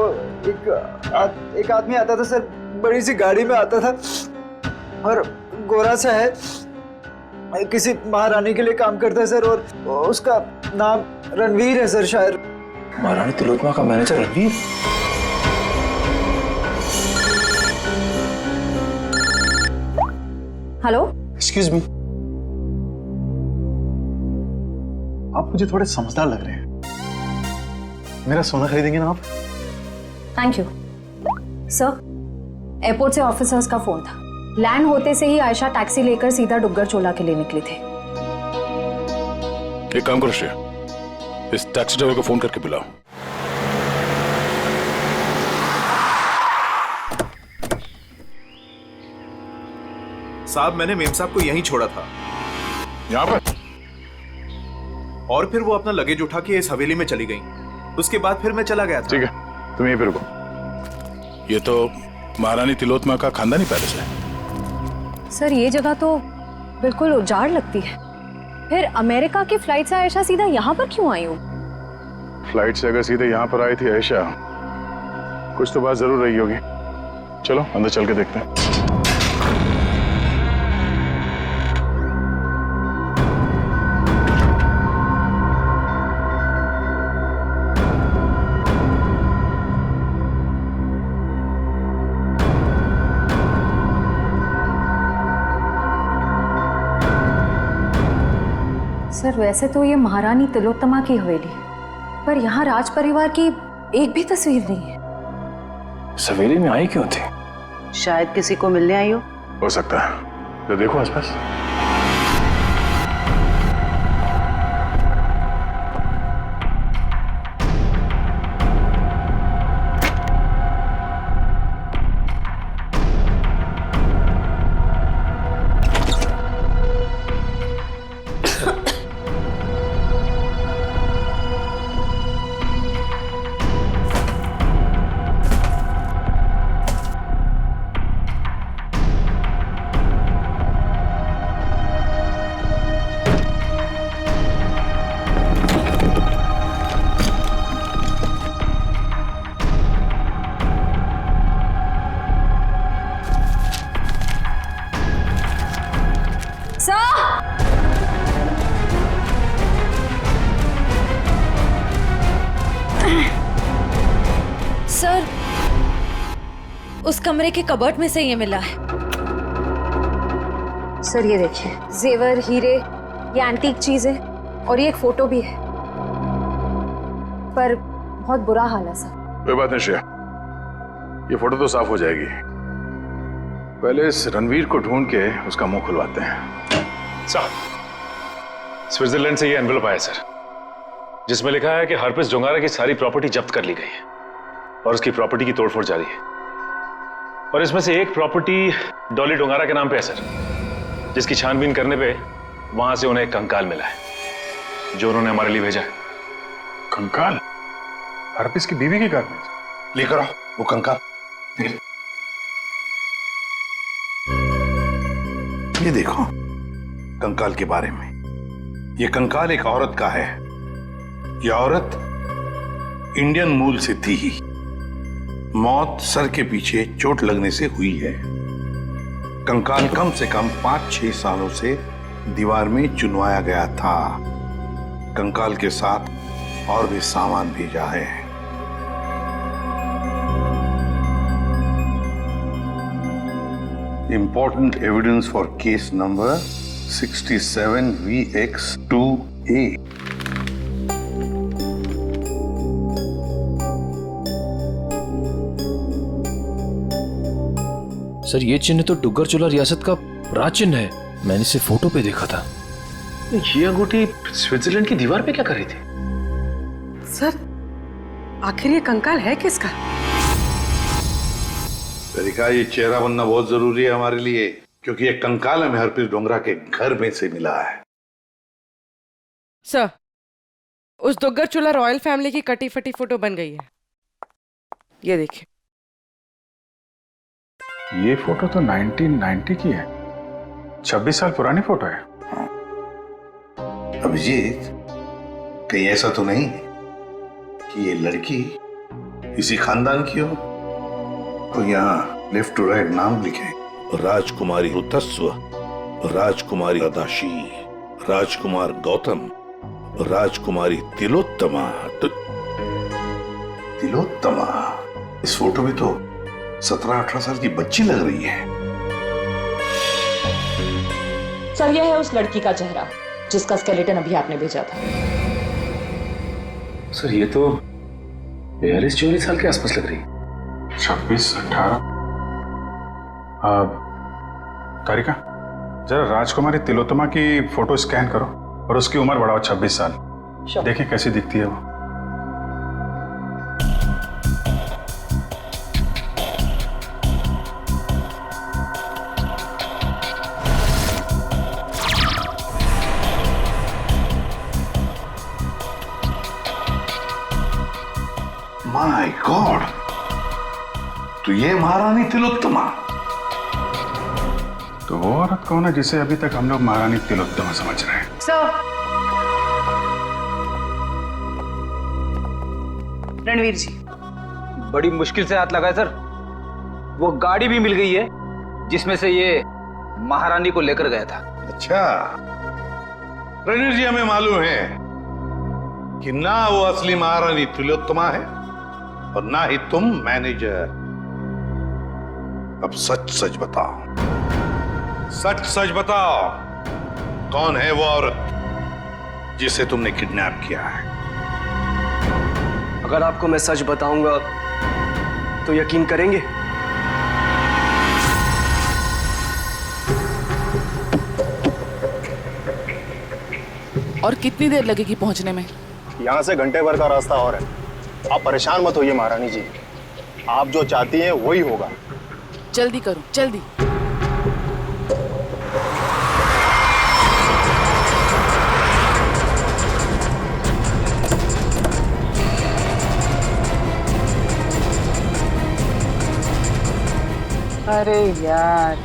[SPEAKER 22] एक आदमी आता था सर, बड़ी सी गाड़ी में आता था और गोरा सा है, किसी महारानी के लिए काम करता है सर, और उसका नाम रणवीर है सर शायद।
[SPEAKER 2] महारानी तिलोत्तमा का manager Ranveer?
[SPEAKER 21] Hello,
[SPEAKER 3] excuse me, आप मुझे थोड़े समझदार लग रहे हैं। मेरा सोना खरीदेंगे ना आप?
[SPEAKER 21] Thank you sir. एयरपोर्ट से ऑफिसर्स का फोन था, लैंड होते से ही आयशा टैक्सी लेकर सीधा डुग्गर चोला के लिए निकली थे।
[SPEAKER 9] एक काम करो श्रेया, इस टैक्सी ड्राइवर को फोन करके बुलाओ।
[SPEAKER 8] साहब मैंने मेम साहब को यहीं छोड़ा था।
[SPEAKER 9] यहाँ पर?
[SPEAKER 8] और फिर वो अपना लगेज उठा के इस हवेली में चली गई, उसके बाद फिर मैं चला गया था।
[SPEAKER 9] ठीक है, तुम यहीं पे रुको। ये तो महारानी तिलोत्तमा का खानदानी पैलेस है।
[SPEAKER 21] सर ये जगह तो बिल्कुल उजाड़ लगती है, फिर अमेरिका की फ्लाइट से आयशा सीधा यहाँ पर क्यों आई हो?
[SPEAKER 12] फ्लाइट से अगर सीधे यहाँ पर आई थी आयशा, कुछ तो बात जरूर रही होगी। चलो अंदर चल के देखते हैं।
[SPEAKER 21] सर वैसे तो ये महारानी तिलोत्तमा की हवेली है, पर यहाँ राज परिवार की एक भी तस्वीर नहीं है।
[SPEAKER 2] सवेली में आई क्यों थी?
[SPEAKER 6] शायद किसी को मिलने आई हो
[SPEAKER 12] सकता है। तो देखो आसपास।
[SPEAKER 1] सर उस कमरे के कबर्ड में से ये मिला है।
[SPEAKER 21] सर ये देखिए, जेवर, हीरे, ये एंटीक चीजें, और ये एक फोटो भी है, पर बहुत बुरा हाल है सर।
[SPEAKER 12] कोई बात नहीं श्रेया, ये फोटो तो साफ हो जाएगी। पहले इस रणवीर को ढूंढ के उसका मुंह खुलवाते हैं।
[SPEAKER 16] सर, स्विट्जरलैंड से ये एनवेलप आया सर, जिसमें लिखा है कि हरप्रीत जोंगारा की सारी प्रॉपर्टी जब्त कर ली गई है और उसकी प्रॉपर्टी की तोड़फोड़ जारी है। और इसमें से एक प्रॉपर्टी डॉली डोंगारा के नाम पे है सर, जिसकी छानबीन करने पे वहां से उन्हें एक कंकाल मिला है जो उन्होंने हमारे लिए भेजा है।
[SPEAKER 12] कंकाल? हरप्रीत की बीवी के कागज लेकर आओ वो कंकाल।
[SPEAKER 9] ये देखो कंकाल के बारे में। ये कंकाल एक औरत का है। ये औरत इंडियन मूल से थी ही। मौत सर के पीछे चोट लगने से हुई है। कंकाल कम से कम 5-6 सालों से दीवार में चुनवाया गया था। कंकाल के साथ और भी सामान भेजा है।
[SPEAKER 12] Important evidence for case number 67VX2A.
[SPEAKER 18] Sir ये चिन्ह तो डुग्गर चोला रियासत का राज चिन्ह है। मैंने इसे फोटो पे देखा था।
[SPEAKER 16] ये अंगूठी स्विट्जरलैंड की दीवार पे क्या कर रही थी?
[SPEAKER 10] सर आखिर ये कंकाल है किसका?
[SPEAKER 12] तरीका ये चेहरा बनना बहुत जरूरी है हमारे लिए, क्योंकि ये कंकाल हमें हरप्रीत डोंगरा के घर में से मिला है।
[SPEAKER 10] सर उस दुग्गर चोला रॉयल फैमिली की कटी फटी फोटो बन गई है, ये देखिए।
[SPEAKER 16] ये फोटो तो 1990 की है, 26 साल पुरानी फोटो है।
[SPEAKER 12] अभिजीत, कहीं ऐसा तो नहीं कि ये लड़की इसी खानदान की हो? तो यहाँ लेफ्ट टू राइट नाम लिखे,
[SPEAKER 9] राजकुमारी ऋतस्व, राजकुमारी अदाशी, राजकुमार गौतम, राजकुमारी तिलोत्तमा।
[SPEAKER 12] तिलोत्तमा? इस फोटो में तो 17-18 साल की बच्ची लग रही है।
[SPEAKER 14] सर यह है उस लड़की का चेहरा जिसका स्केलेटन अभी आपने भेजा था।
[SPEAKER 16] सर ये तो 42-44 साल के आसपास लग रही है।
[SPEAKER 7] 26-18। तारिका, जरा राजकुमारी तिलोत्तमा की फोटो स्कैन करो और उसकी उम्र बढ़ाओ 26 साल। देखिए कैसी दिखती है वो।
[SPEAKER 12] माय गॉड, तो ये महारानी तिलोत्तमा।
[SPEAKER 7] तो वो औरत कौन है जिसे अभी तक हम लोग महारानी तिलोत्तमा समझ रहे हैं?
[SPEAKER 6] रणवीर जी,
[SPEAKER 17] बड़ी मुश्किल से हाथ लगाए सर। वो गाड़ी भी मिल गई है जिसमें से ये महारानी को लेकर गया था।
[SPEAKER 12] अच्छा, रणवीर जी, हमें मालूम है कि ना वो असली महारानी तिलोत्तमा है और ना ही तुम मैनेजर। अब सच सच बताओ, सच सच बताओ, कौन है वो औरत जिसे तुमने किडनैप किया है?
[SPEAKER 13] अगर आपको मैं सच बताऊंगा तो यकीन करेंगे?
[SPEAKER 6] और कितनी देर लगेगी पहुंचने में?
[SPEAKER 15] यहाँ से घंटे भर का रास्ता और है। आप परेशान मत होइए महारानी जी, आप जो चाहती हैं वही होगा।
[SPEAKER 6] जल्दी करो, जल्दी।
[SPEAKER 10] अरे यार,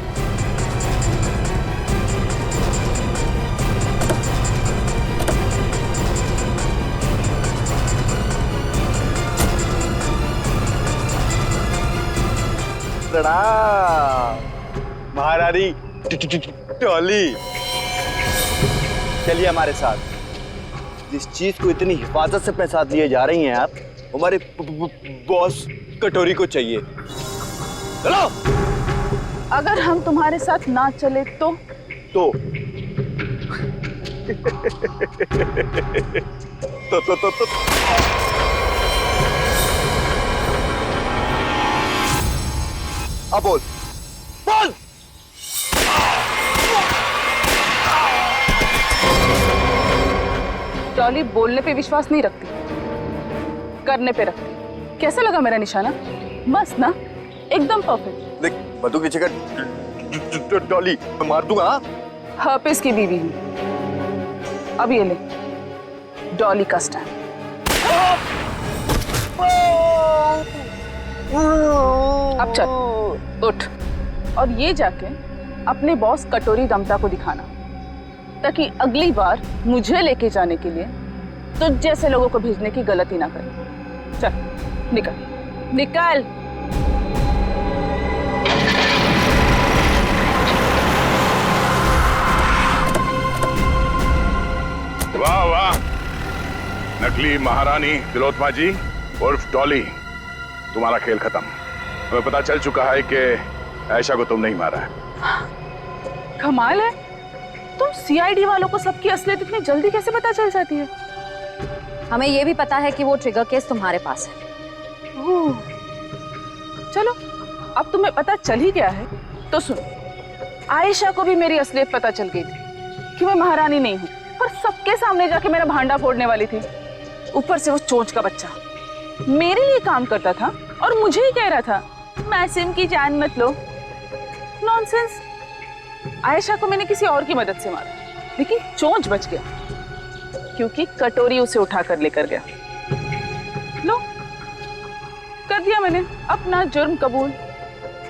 [SPEAKER 15] प्रणाम महारानी टॉली। चलिए हमारे साथ। जिस चीज को इतनी हिफाजत से अपने साथ लिए जा रही हैं आप, हमारे बॉस कटोरी को चाहिए। चलो।
[SPEAKER 10] अगर हम तुम्हारे साथ ना चले तो
[SPEAKER 15] अब बोल बोल।
[SPEAKER 10] टॉली बोलने पे विश्वास नहीं रखती, करने पे रखती। कैसा लगा मेरा निशाना? मस्त ना, एकदम परफेक्ट।
[SPEAKER 15] देख बंदूक नीचे कर टॉली, मैं मार दूंगा।
[SPEAKER 10] हर्पिस की बीवी हूँ। अब ये ले डॉली का स्टैंड। अब चल उठ और ये जाके अपने बॉस कटोरी रमता को दिखाना, ताकि अगली बार मुझे लेके जाने के लिए तो जैसे लोगों को भेजने की गलती ना करे। चल निकल निकल।
[SPEAKER 9] वाह वाह, नकली महारानी तिलोत्तमा जी उर्फ डॉली, तुम्हारा खेल खत्म। हमें पता चल चुका है कि आयशा को तुम नहीं मारा है।
[SPEAKER 10] कमाल है, तुम सीआईडी वालों को सबकी असलियत इतनी जल्दी कैसे पता चल जाती है?
[SPEAKER 21] हमें ये भी पता है कि वो ट्रिगर केस तुम्हारे पास है।
[SPEAKER 10] ओह, चलो अब तुम्हें पता चल ही गया है तो सुनो, आयशा को भी मेरी असलियत पता चल गई थी कि मैं महारानी नहीं हूँ, पर सबके सामने जाके मेरा भांडा फोड़ने वाली थी। ऊपर से वो चोंच का बच्चा मेरे लिए काम करता था और मुझे ही कह रहा था मासूम की जान मत लो। नॉनसेंस। आयशा को मैंने किसी और की मदद से मारा, लेकिन चोंच बच गया क्योंकि कटोरी उसे उठाकर लेकर गया। लो, कर दिया मैंने अपना जुर्म कबूल।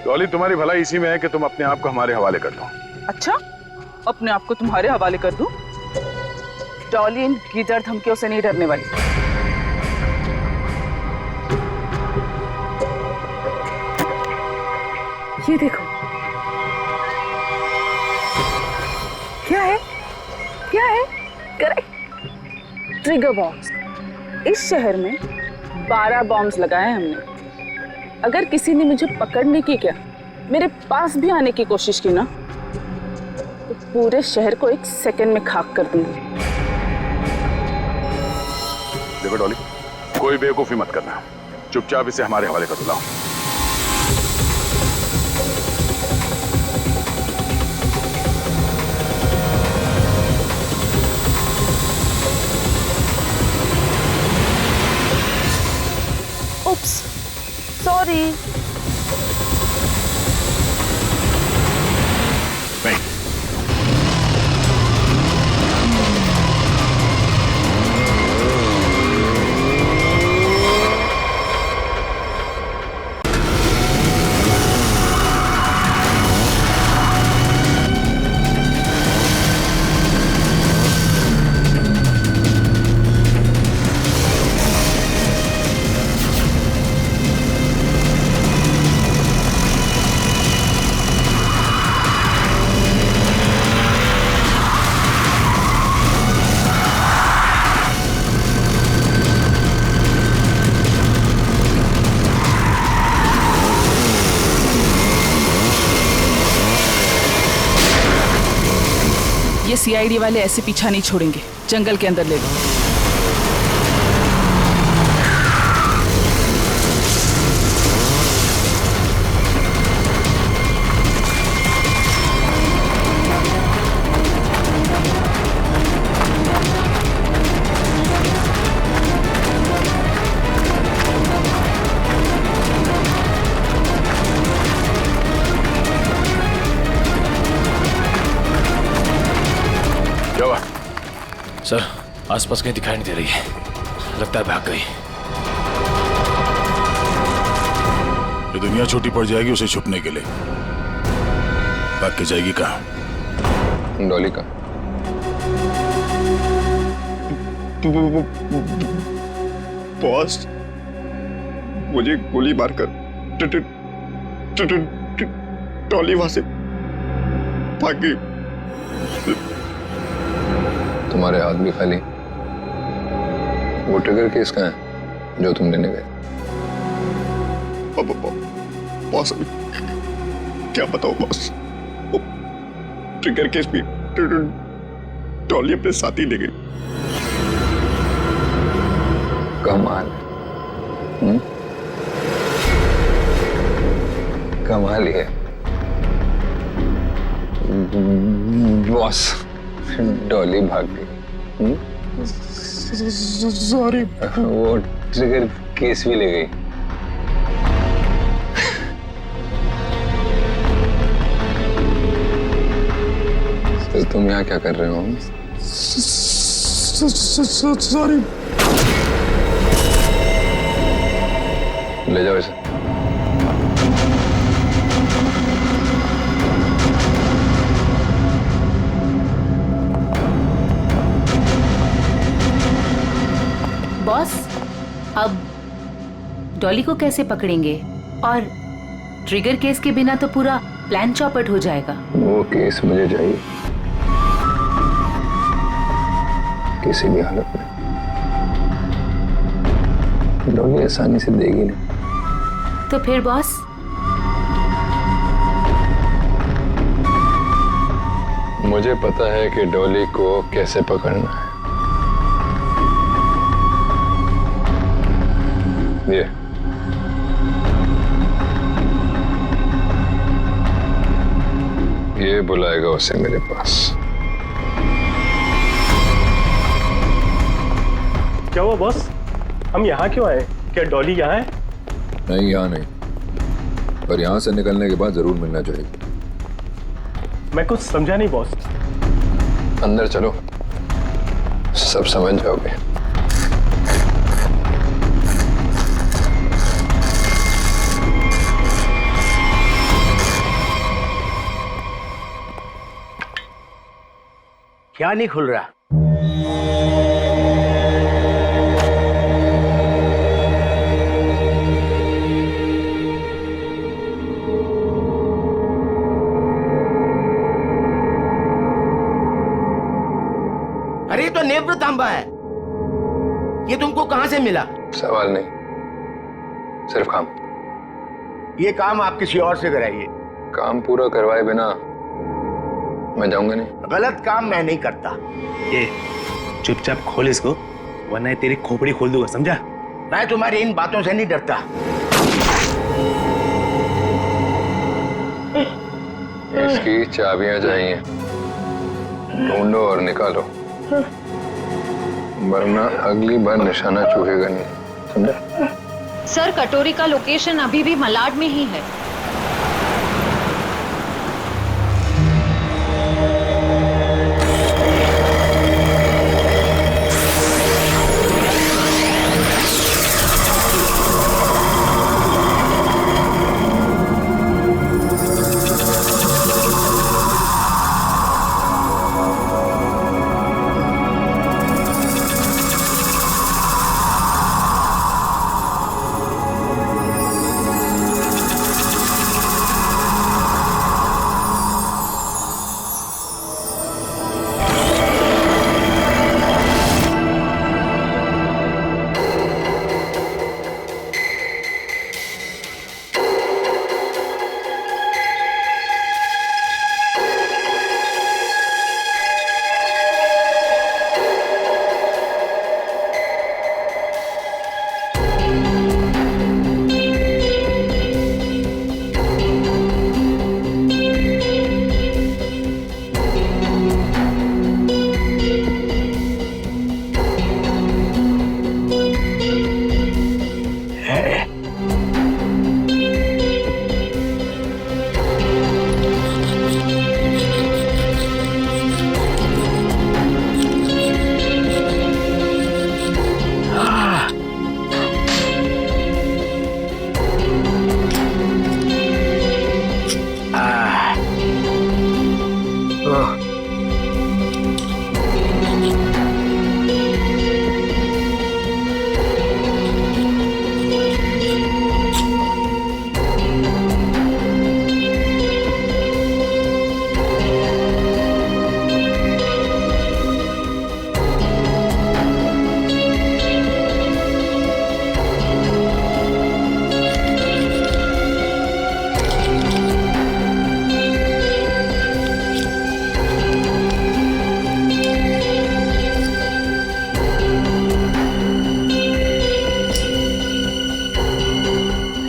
[SPEAKER 12] डॉली, तुम्हारी भलाई इसी में है कि तुम अपने आप को हमारे हवाले कर दो।
[SPEAKER 10] अच्छा, अपने आप को तुम्हारे हवाले कर दूं? डॉली इन गीदड़ धमकियों से नहीं डरने वाली। ये देखो, क्या है? क्या है? Correct, trigger bombs. इस शहर में 12 बॉम्ब्स लगाए हमने। अगर किसी ने मुझे पकड़ने की, क्या मेरे पास भी आने की कोशिश की ना, तो पूरे शहर को 1 सेकंड में खाक कर दूंगी।
[SPEAKER 12] देखो डॉली, कोई बेवकूफी मत करना, चुपचाप इसे हमारे हवाले कर दो। लाओ।
[SPEAKER 10] Oops, sorry.
[SPEAKER 12] नहीं।
[SPEAKER 10] ये सीआईडी वाले ऐसे पीछा नहीं छोड़ेंगे, जंगल के अंदर ले लो।
[SPEAKER 16] सर, आसपास कहीं दिखाई नहीं दे रही है, लगता है भाग गई।
[SPEAKER 9] ये दुनिया छोटी पड़ जाएगी उसे छुपने के लिए, भाग के जाएगी कहाँ?
[SPEAKER 2] डॉली का
[SPEAKER 15] बॉस, मुझे गोली मारकर डॉली वहां से भाग गई।
[SPEAKER 2] तुम्हारे हाथ भी खाली। वो ट्रिगर केस कहाँ है जो तुम लेने गए?
[SPEAKER 15] बॉस, अभी क्या बताओ बॉस, वो ट्रिगर केस भी डॉली अपने साथ ही ले गई।
[SPEAKER 2] कमाल। कमाल है बॉस, डॉली भाग गई।
[SPEAKER 15] सॉरी।
[SPEAKER 2] वो ट्रिगर केस भी ले गई। तो तुम यहाँ क्या कर रहे हो?
[SPEAKER 15] सॉरी।
[SPEAKER 2] ले जाओ इसे।
[SPEAKER 6] बॉस, अब डॉली को कैसे पकड़ेंगे? और ट्रिगर केस के बिना तो पूरा प्लान चौपट हो जाएगा।
[SPEAKER 2] वो केस मुझे चाहिए किसी भी हालत में। डॉली आसानी से देगी नहीं।
[SPEAKER 6] तो फिर बॉस,
[SPEAKER 11] मुझे पता है कि डॉली को कैसे पकड़ना है। ये बुलाएगा उसे मेरे पास।
[SPEAKER 4] क्या हुआ बॉस? हम यहाँ क्यों आए? क्या डॉली यहाँ है?
[SPEAKER 11] नहीं, यहाँ नहीं, पर यहाँ से निकलने के बाद जरूर मिलना चाहिए।
[SPEAKER 4] मैं कुछ समझा नहीं बॉस।
[SPEAKER 11] अंदर चलो, सब समझ जाओगे।
[SPEAKER 18] क्या नहीं खुल रहा?
[SPEAKER 19] अरे ये तो नेत्र तांबा है। ये तुमको कहां से मिला?
[SPEAKER 11] सवाल नहीं, सिर्फ काम।
[SPEAKER 19] ये काम आप किसी और से कराइए।
[SPEAKER 11] काम पूरा करवाए बिना मैं जाऊंगा नहीं।
[SPEAKER 19] गलत काम मैं नहीं करता।
[SPEAKER 13] ये चुपचाप खोल इसको, वरना ये तेरी खोपड़ी खोल दूंगा, समझा?
[SPEAKER 19] मैं तुम्हारी इन बातों से नहीं डरता।
[SPEAKER 11] इसकी चाबियां चाहिए, ढूंढो और निकालो, वरना अगली बार निशाना चूकेगा नहीं, समझा?
[SPEAKER 1] सर, कटोरी का लोकेशन अभी भी मलाड में ही है।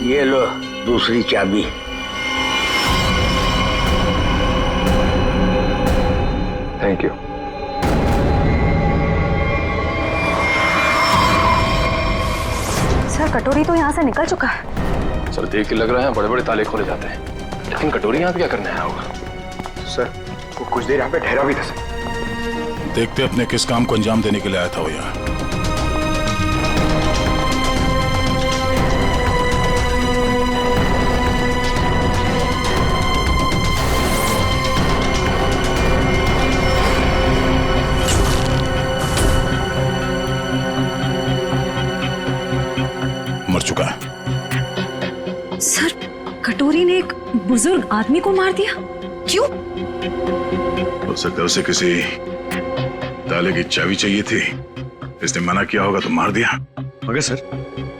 [SPEAKER 19] ये लो दूसरी चाबी।
[SPEAKER 11] Thank you.
[SPEAKER 21] सर, कटोरी तो यहाँ से निकल चुका है।
[SPEAKER 16] सर, देख के लग रहा है बड़े बड़े ताले खोले जाते हैं, लेकिन कटोरी यहाँ पे क्या करने आया होगा?
[SPEAKER 12] सर, वो कुछ देर यहाँ पे ठहरा भी था सर।
[SPEAKER 7] देखते अपने किस काम को अंजाम देने के लिए आया था वो यहाँ। मर चुका है।
[SPEAKER 21] सर, कटोरी ने एक बुजुर्ग आदमी को मार दिया। क्यों?
[SPEAKER 7] हो सकता है उसे किसी ताले की चाबी चाहिए थी, इसने मना किया होगा तो मार दिया।
[SPEAKER 13] मगर सर,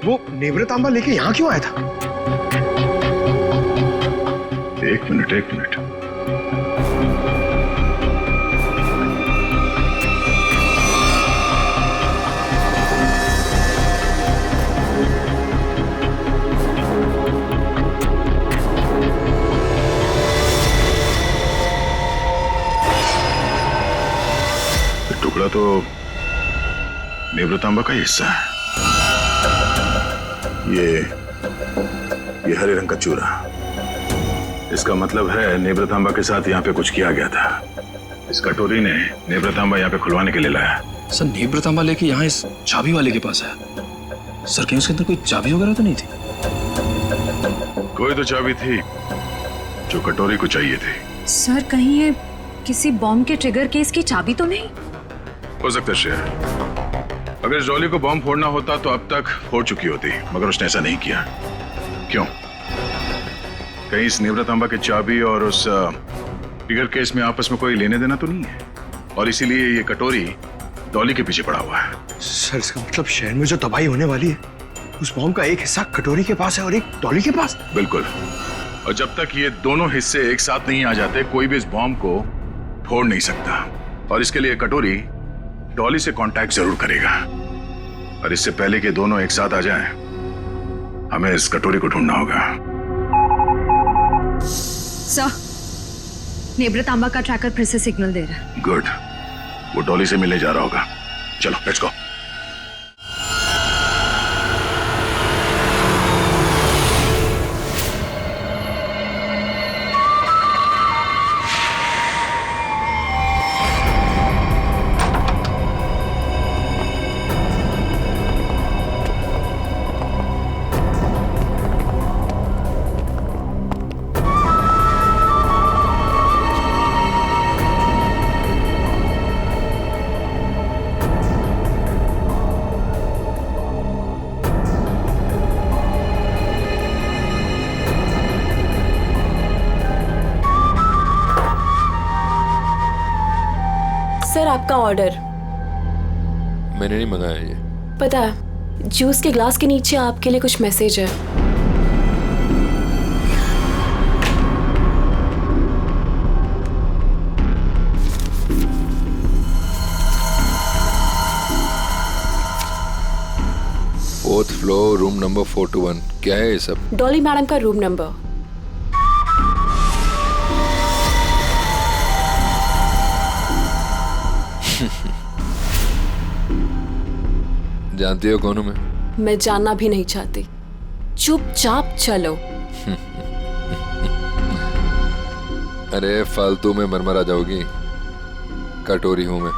[SPEAKER 13] वो नेवरे तांबा लेके यहाँ क्यों आया था?
[SPEAKER 7] एक मिनट।
[SPEAKER 9] टुकड़ा तो नेवृतांबा का ही हिस्सा है। ये हरे रंग का चूरा, इसका मतलब है नेवृतांबा के साथ यहाँ पे कुछ किया गया था। इस कटोरी ने नेवृतांबा यहाँ पे खुलवाने के लिए लाया।
[SPEAKER 8] सर नेवृतांबा लेके यहाँ इस चाबी वाले के पास आया। सर कहीं उसके अंदर कोई चाबी वगैरह तो नहीं थी?
[SPEAKER 9] कोई तो चाबी थी जो कटोरी को चाहिए थी।
[SPEAKER 21] सर कहीं ये किसी बॉम्ब के ट्रिगर केस की चाबी तो नहीं?
[SPEAKER 9] हो सकता है श्रेया, अगर इस डॉली को बॉम्ब फोड़ना होता तो अब तक फोड़ चुकी होती, मगर उसने ऐसा नहीं किया। क्यों? कहीं इस नेवृतांबा की चाबी और उस ट्रिगर केस में आपस में कोई लेने देना तो नहीं है, और इसीलिए ये कटोरी डॉली के पीछे पड़ा हुआ है।
[SPEAKER 13] सर इसका मतलब शहर में जो तबाही होने वाली है उस बॉम्ब का एक हिस्सा कटोरी के पास है और एक डॉली के पास।
[SPEAKER 9] बिल्कुल, और जब तक ये दोनों हिस्से एक साथ नहीं आ जाते कोई भी इस बॉम्ब को फोड़ नहीं सकता, और इसके लिए कटोरी डॉली से कांटेक्ट जरूर करेगा। और इससे पहले कि दोनों एक साथ आ जाएं, हमें इस कटोरी को ढूंढना होगा।
[SPEAKER 21] सर, नेवृतांबा का ट्रैकर फिर से सिग्नल दे रहा है।
[SPEAKER 9] गुड, वो डॉली से मिलने जा रहा होगा। चलो लेट्स गो।
[SPEAKER 5] सर आपका ऑर्डर।
[SPEAKER 11] मैंने नहीं मंगाया ये।
[SPEAKER 5] पता है, जूस के ग्लास के नीचे आपके लिए कुछ मैसेज है।
[SPEAKER 11] Fourth floor, room number 421। क्या है ये सब?
[SPEAKER 5] डॉली मैडम का रूम नंबर।
[SPEAKER 11] जानती हो कौन हूं
[SPEAKER 5] मैं जानना भी नहीं चाहती। चुपचाप चलो।
[SPEAKER 11] अरे फालतू में मरमरा जाओगी। कटोरी हूं मैं।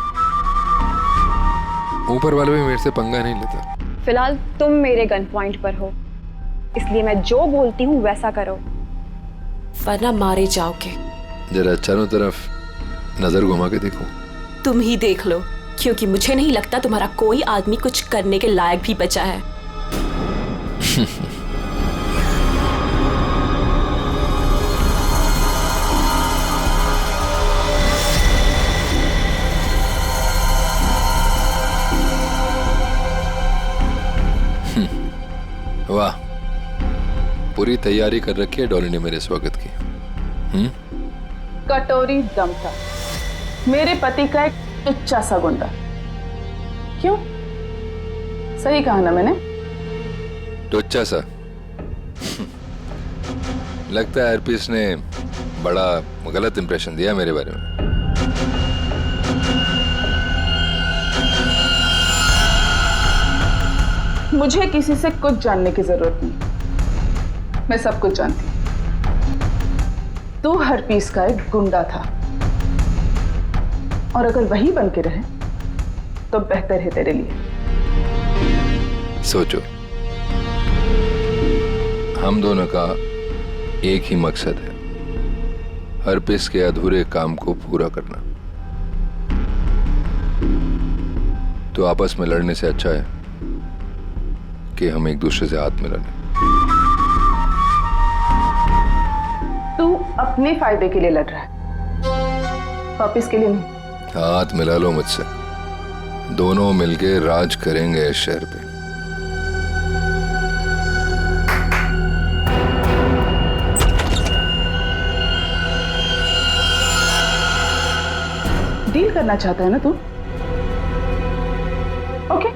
[SPEAKER 11] ऊपर वाले भी मेरे से पंगा नहीं लेता।
[SPEAKER 21] फिलहाल तुम मेरे गन पॉइंट पर हो, इसलिए मैं जो बोलती हूँ वैसा करो,
[SPEAKER 5] वरना मारे जाओगे।
[SPEAKER 11] जरा चारों तरफ नजर घुमा के देखो।
[SPEAKER 5] तुम ही देख लो, क्योंकि मुझे नहीं लगता तुम्हारा कोई आदमी कुछ करने के लायक भी बचा है।
[SPEAKER 11] वाह, पूरी तैयारी कर रखी है डॉली ने मेरे स्वागत की।
[SPEAKER 10] कटोरी दम था मेरे पति का एक टुच्चा सा गुंडा। क्यों? सही कहा ना मैंने?
[SPEAKER 11] टुच्चा सा? लगता है हरपीस ने बड़ा गलत इंप्रेशन दिया मेरे बारे में।
[SPEAKER 10] मुझे किसी से कुछ जानने की जरूरत नहीं, मैं सब कुछ जानती हूँ। तू हरपीस का एक गुंडा था, और अगर वही बन के रहे तो बेहतर है तेरे लिए।
[SPEAKER 11] सोचो, हम दोनों का एक ही मकसद है, हरपीस के अधूरे काम को पूरा करना। तो आपस में लड़ने से अच्छा है कि हम एक दूसरे से हाथ मिला लें।
[SPEAKER 10] तू अपने फायदे के लिए लड़ रहा है, वापिस के लिए नहीं।
[SPEAKER 11] हाथ मिला लो मुझसे, दोनों मिलके राज करेंगे इस शहर पे।
[SPEAKER 10] डील करना चाहता है ना तू? ओके,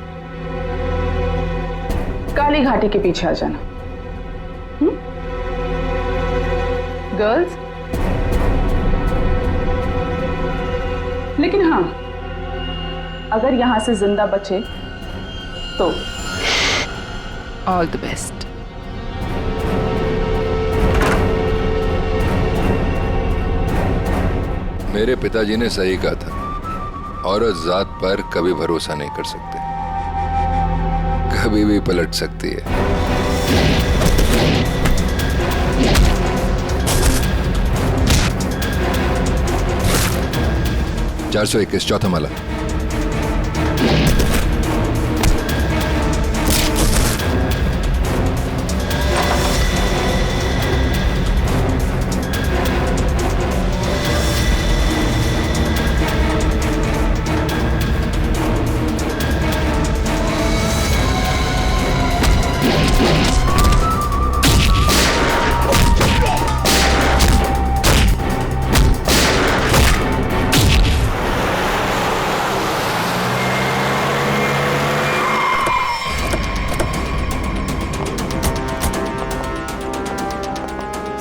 [SPEAKER 10] काली घाटी के पीछे आ जाना। गर्ल्स, लेकिन हाँ, अगर यहाँ से जिंदा बचे तो
[SPEAKER 20] ऑल द बेस्ट।
[SPEAKER 11] मेरे पिताजी ने सही कहा था, औरत जात पर कभी भरोसा नहीं कर सकते, कभी भी पलट सकती है। 421 चौथा माला।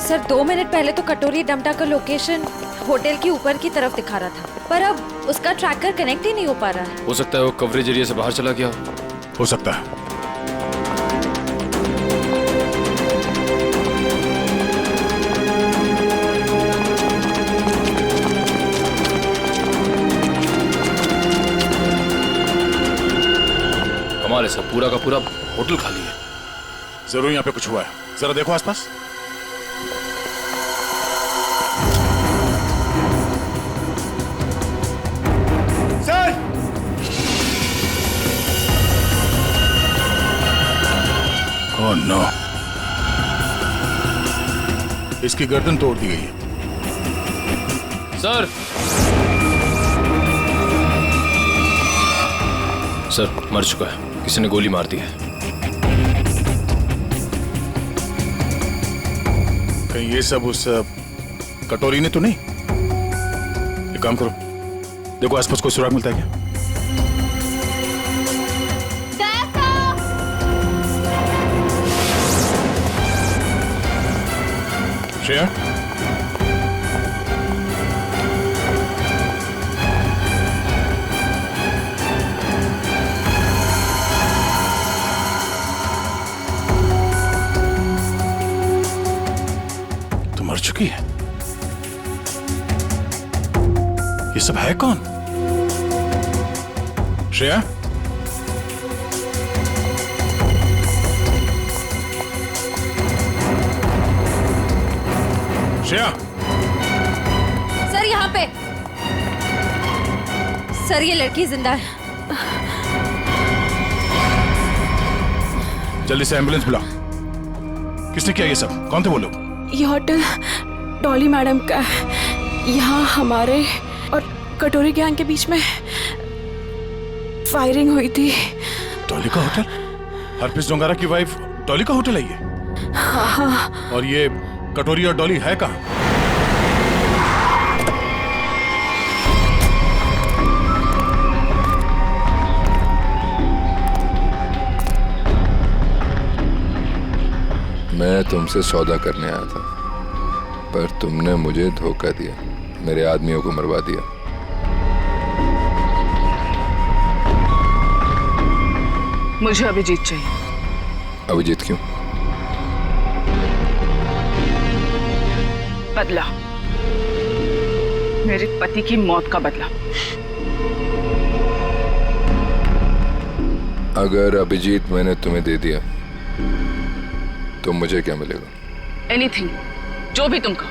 [SPEAKER 1] सर 2 मिनट पहले तो कटोरी डमटा का लोकेशन होटल के ऊपर की तरफ दिखा रहा था, पर अब उसका ट्रैकर कनेक्ट ही नहीं हो पा रहा है।
[SPEAKER 22] हो सकता है वो कवरेज एरिया से बाहर चला गया।
[SPEAKER 7] हो सकता है।
[SPEAKER 22] हमारे सब पूरा का पूरा होटल खाली है।
[SPEAKER 7] जरूर यहाँ पे कुछ हुआ है, जरा देखो आसपास। ओह नो, इसकी गर्दन तोड़ दी गई है।
[SPEAKER 22] सर सर मर चुका है, किसी ने गोली मार दी है।
[SPEAKER 7] कहीं ये सब उस कटोरी ने तो नहीं? एक काम करो, देखो आसपास कोई सुराग मिलता है क्या? श्रेया, तो मर चुकी है। ये सब है कौन? श्रेया, श्रेया,
[SPEAKER 1] सर यहाँ पे। सर ये लड़की जिंदा है।
[SPEAKER 7] जल्दी से एम्बुलेंस बुलाओ। किसने किया ये सब? कौन थे वो लोग?
[SPEAKER 5] ये होटल डॉली मैडम का है। यहाँ हमारे और कटोरी गैंग के बीच में फायरिंग हुई थी।
[SPEAKER 7] डॉली का होटल? हरप्रीत जोंगारा की वाइफ डॉली का होटल है ये?
[SPEAKER 5] हाँ।
[SPEAKER 7] और ये कटोरी और डॉली है कहाँ?
[SPEAKER 11] मैं तुमसे सौदा करने आया था, पर तुमने मुझे धोखा दिया, मेरे आदमियों को मरवा दिया।
[SPEAKER 10] मुझे अभिजीत चाहिए।
[SPEAKER 11] अभिजीत क्यों?
[SPEAKER 10] बदला, मेरे पति की मौत का बदला।
[SPEAKER 11] अगर अभिजीत मैंने तुम्हें दे दिया तो मुझे क्या मिलेगा?
[SPEAKER 10] एनीथिंग, जो भी तुम कहो।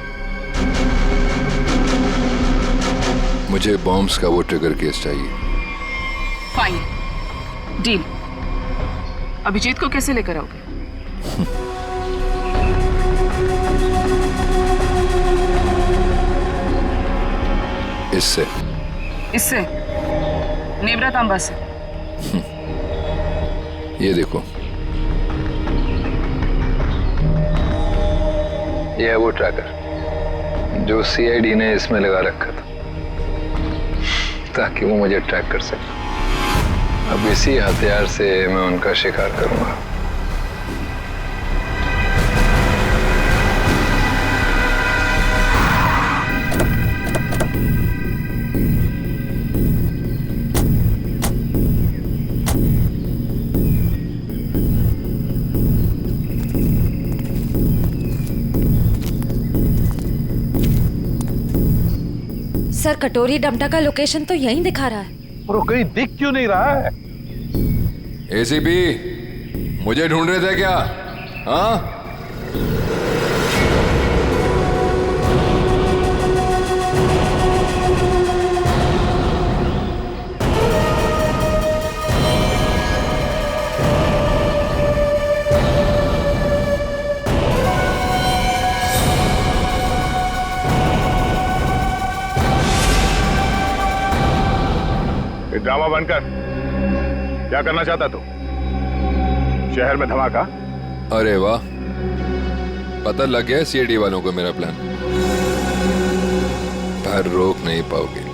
[SPEAKER 11] मुझे बॉम्ब्स का वो ट्रिगर केस चाहिए।
[SPEAKER 10] Fine, deal. अभिजीत को कैसे लेकर आओगे?
[SPEAKER 11] इससे
[SPEAKER 10] नेवरा तांबा से।
[SPEAKER 11] ये देखो, ये है वो ट्रैकर जो सीआईडी ने इसमें लगा रखा था ताकि वो मुझे ट्रैक कर सके। अब इसी हथियार से मैं उनका शिकार करूंगा।
[SPEAKER 1] सर कटोरी डमटा का लोकेशन तो यहीं दिखा रहा है।
[SPEAKER 12] और वो कहीं दिख क्यों नहीं रहा है?
[SPEAKER 11] एसीपी, मुझे ढूंढ रहे थे क्या? हाँ?
[SPEAKER 9] ड्रामा बंद कर। क्या करना चाहता तू? शहर में धमाका?
[SPEAKER 11] अरे वाह, पता लग गया सीआईडी वालों को मेरा प्लान। पर रोक नहीं पाओगे।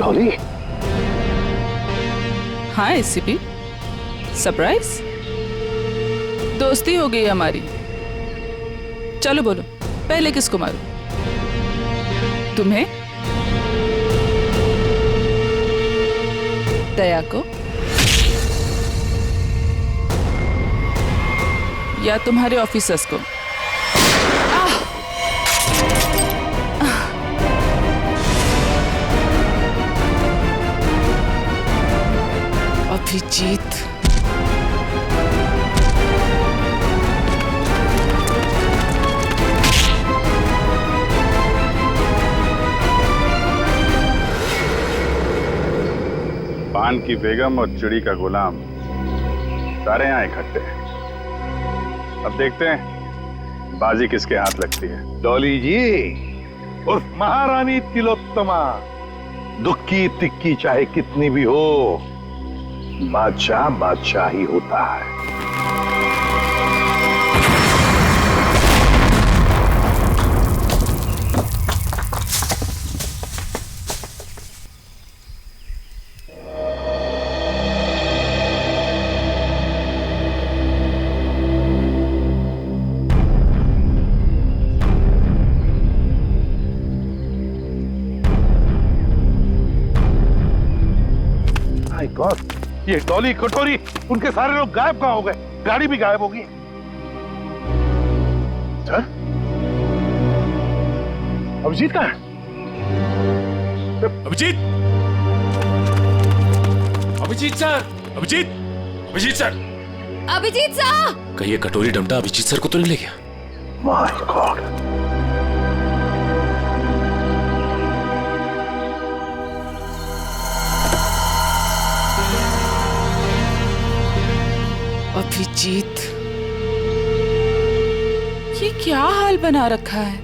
[SPEAKER 12] डॉली।
[SPEAKER 20] हाँ एसीपी, सरप्राइज? दोस्ती हो गई हमारी। चलो बोलो, पहले किसको मारूं? तुम्हें? दया को? या तुम्हारे ऑफिसर्स को? अभिजीत,
[SPEAKER 9] पान की बेगम और चिड़ी का गुलाम सारे यहाँ इकट्ठे हैं। अब देखते हैं बाजी किसके हाथ लगती है।
[SPEAKER 12] डॉली जी उर्फ महारानी तिलोत्तमा, दुख की तिक्की चाहे कितनी भी हो, बादशाह बादशाह ही होता है। माय गॉड, ये डॉली कटोरी उनके सारे लोग गायब कहाँ हो गए? गाड़ी भी गायब होगी। सर, अभिजीत कहाँ है?
[SPEAKER 16] Abhijit, Abhijit sir, Abhijit, Abhijit sir,
[SPEAKER 1] Abhijit sir!
[SPEAKER 22] कहीं ये कटोरी डमटा अभिजीत सर को तो नहीं ले गया?
[SPEAKER 12] My God.
[SPEAKER 20] अभिजीत, ये क्या हाल बना रखा है?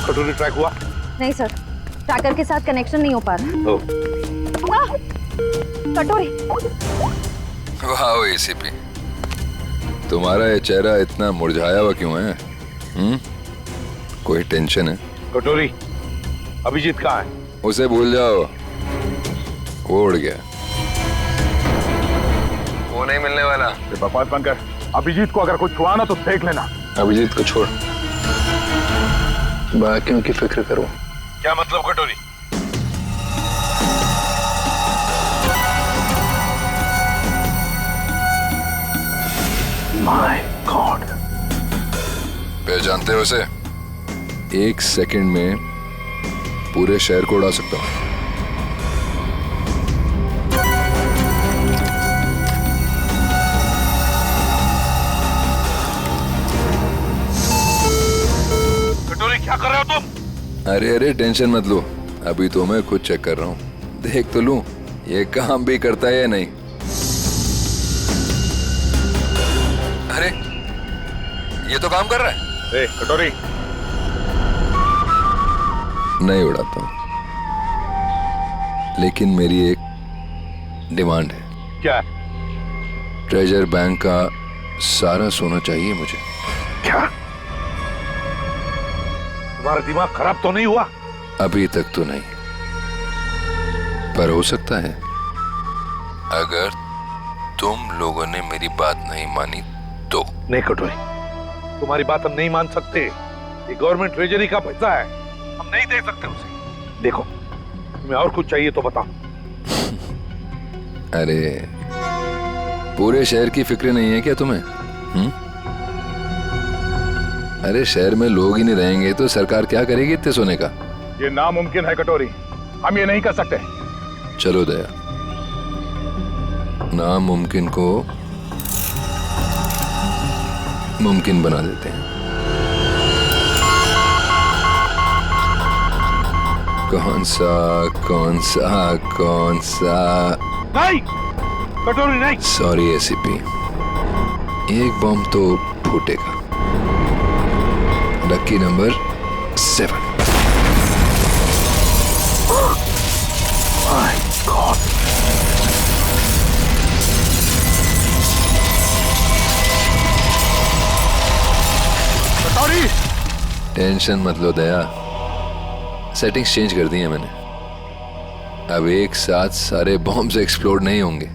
[SPEAKER 12] कटोरी ट्रैक हुआ?
[SPEAKER 21] नहीं सर, ट्रैकर के साथ कनेक्शन नहीं हो पा रहा। कटोरी।
[SPEAKER 11] वाह एसीपी, तुम्हारा ये चेहरा इतना मुरझाया हुआ क्यों है? कोई टेंशन है?
[SPEAKER 12] कटोरी, अभिजीत कहाँ है?
[SPEAKER 11] उसे भूल जाओ, वो उड़ गया। वो नहीं मिलने वाला।
[SPEAKER 12] बकवास बंद कर। अभिजीत को अगर कुछ हुआ ना तो देख लेना।
[SPEAKER 11] अभिजीत को छोड़, बाकियों की फिक्र करो।
[SPEAKER 12] क्या मतलब कटोरी?
[SPEAKER 11] माय गॉड, पहचानते हो उसे? 1 सेकंड में पूरे शहर को उड़ा सकता हूं।
[SPEAKER 12] कटोरी क्या कर रहे हो तुम?
[SPEAKER 11] अरे टेंशन मत लो, अभी तो मैं खुद चेक कर रहा हूं। देख तो लूं ये काम भी करता है या नहीं। अरे ये तो काम कर रहा है।
[SPEAKER 12] ए, कटोरी,
[SPEAKER 11] नहीं उड़ाता हूं, लेकिन मेरी एक डिमांड है।
[SPEAKER 12] क्या?
[SPEAKER 11] ट्रेजर बैंक का सारा सोना चाहिए मुझे।
[SPEAKER 12] क्या? तुम्हारा दिमाग खराब तो नहीं हुआ?
[SPEAKER 11] अभी तक तो नहीं, पर हो सकता है अगर तुम लोगों ने मेरी बात नहीं मानी तो।
[SPEAKER 12] नहीं कटोरी, तुम्हारी बात हम नहीं मान सकते। ये गवर्नमेंट ट्रेजरी का पैसा है, हम नहीं दे सकते उसे। देखो, तुम्हें और कुछ चाहिए तो बताओ।
[SPEAKER 11] अरे पूरे शहर की फिक्र नहीं है क्या तुम्हें? अरे शहर में लोग ही नहीं रहेंगे तो सरकार क्या करेगी इतने सोने का?
[SPEAKER 12] ये नामुमकिन है कटोरी, हम ये नहीं कर सकते।
[SPEAKER 11] चलो दया, नामुमकिन को मुमकिन बना देते हैं। कौन सा?
[SPEAKER 12] नहीं कटोरी, नहीं।
[SPEAKER 11] सॉरी एसीपी, एक बम तो फूटेगा। Lucky number 7।
[SPEAKER 12] माय गॉड, कटोरी।
[SPEAKER 11] टेंशन मत लो दया, सेटिंग्स चेंज कर दी है मैंने। अब एक साथ सारे बॉम्ब्स एक्सप्लोड नहीं होंगे,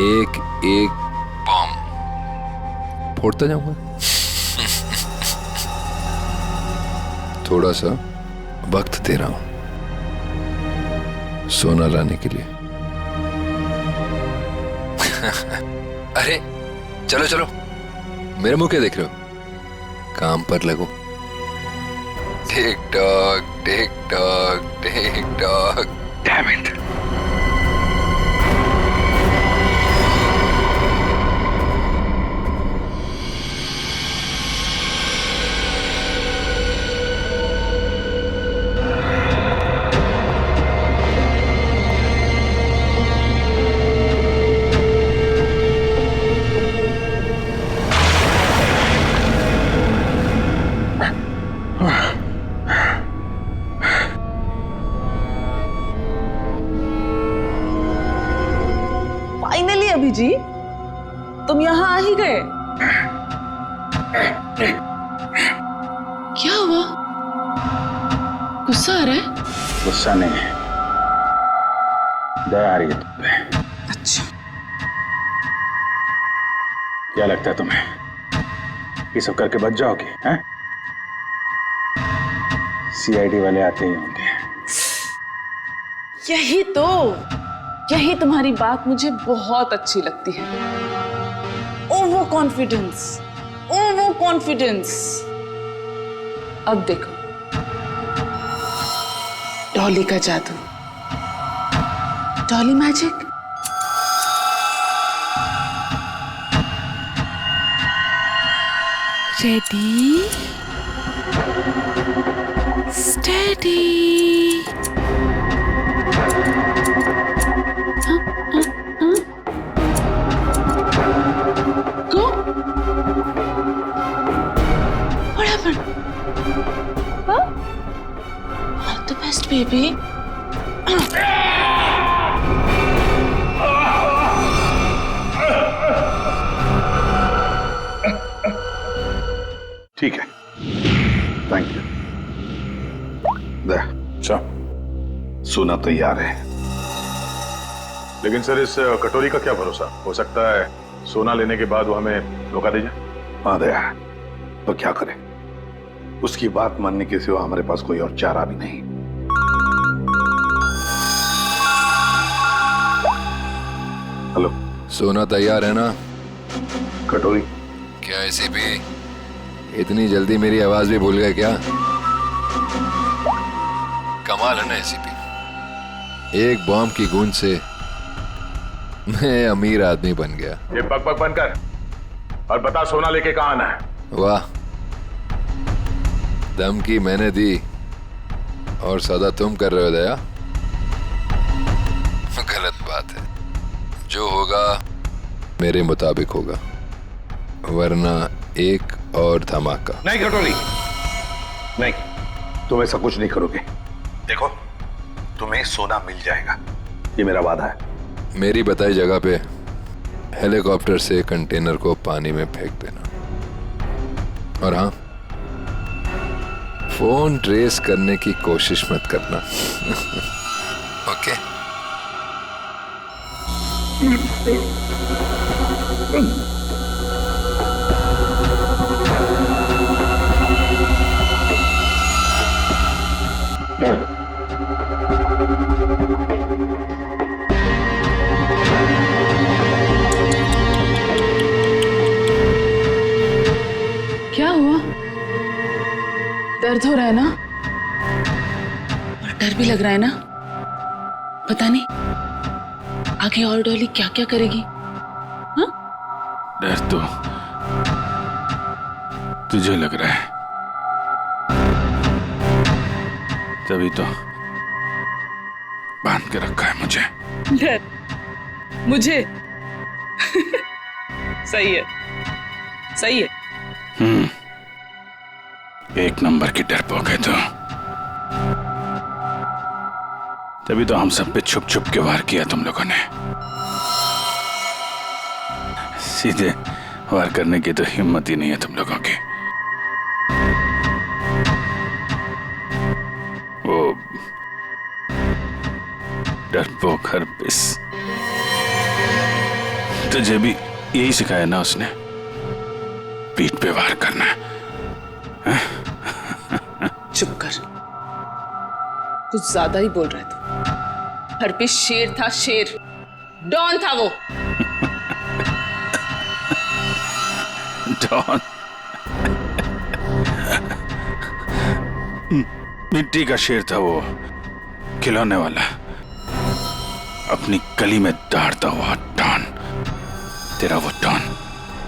[SPEAKER 11] एक एक बॉम्ब फोड़ता जाऊंगा। थोड़ा सा वक्त दे रहा हूं सोना लाने के लिए। अरे चलो चलो, मेरे मुंह क्या देख रहे हो? काम पर लगो। Tick tock tick tock tick tock. Damn it.
[SPEAKER 10] जी, तुम यहाँ आ ही गए।
[SPEAKER 5] क्या हुआ? गुस्सा आ रहा है?
[SPEAKER 7] गुस्सा नहीं है, दया आ रही है तुम पे।
[SPEAKER 10] अच्छा,
[SPEAKER 7] क्या लगता है तुम्हें ये सब करके बच जाओगे? हैं? सीआईडी वाले आते ही होंगे।
[SPEAKER 10] यही तुम्हारी बात मुझे बहुत अच्छी लगती है। Over confidence. अब देखो, डॉली का जादू, Dolly magic.
[SPEAKER 5] Ready, steady.
[SPEAKER 10] Go. What happened? Huh? All the best, baby.
[SPEAKER 12] ठीक है, थैंक यू। दे,
[SPEAKER 7] अच्छा,
[SPEAKER 12] सोना तैयार है।
[SPEAKER 7] लेकिन सर इस कटोरी का क्या भरोसा, हो सकता है सोना लेने के बाद वो हमें धोखा दे जाए।
[SPEAKER 12] हाँ दया, तो क्या करें, उसकी बात मानने के सिवा हमारे पास कोई और चारा भी नहीं। हेलो,
[SPEAKER 11] सोना तैयार है ना?
[SPEAKER 12] कटोरी?
[SPEAKER 11] क्या एसीपी इतनी जल्दी मेरी आवाज भी भूल गए क्या? कमाल है ना एसीपी, एक बॉम्ब की गूंज से मैं अमीर आदमी बन गया।
[SPEAKER 7] ये बक बक बनकर और बता सोना लेके कहाँ आना है।
[SPEAKER 11] वाह, धमकी मैंने दी और सदा तुम कर रहे हो दया। गलत बात है, जो होगा मेरे मुताबिक होगा, वरना एक और धमाका।
[SPEAKER 12] नहीं कटोरी, नहीं, तुम ऐसा कुछ नहीं करोगे। देखो, तुम्हें सोना मिल जाएगा, ये मेरा वादा है।
[SPEAKER 11] मेरी बताई जगह पे हेलीकॉप्टर से कंटेनर को पानी में फेंक देना, और हाँ, फोन ट्रेस करने की कोशिश मत करना। ओके?
[SPEAKER 20] क्या हुआ? दर्द हो रहा है ना? और डर भी लग रहा है ना? पता नहीं आगे और डॉली क्या क्या करेगी। हाँ?
[SPEAKER 16] डर तो तुझे लग रहा है, तभी तो बांध के रखा है मुझे।
[SPEAKER 20] डर मुझे? सही है, सही है।
[SPEAKER 16] एक नंबर की डरपोक है तो। तभी तो हम सब पे छुप छुप के वार किया तुम लोगों ने। सीधे वार करने की तो हिम्मत ही नहीं है तुम लोगों की। वो डरपोक हरपिस, तुझे भी यही सिखाया ना उसने, पीठ पे वार करना है।
[SPEAKER 20] चुप कर, कुछ ज्यादा ही बोल रहे थे। हरपिस शेर था, शेर, डॉन था वो।
[SPEAKER 16] डॉन? मिट्टी का शेर था वो, खिलौने वाला, अपनी गली में दौड़ता हुआ डॉन। तेरा वो डॉन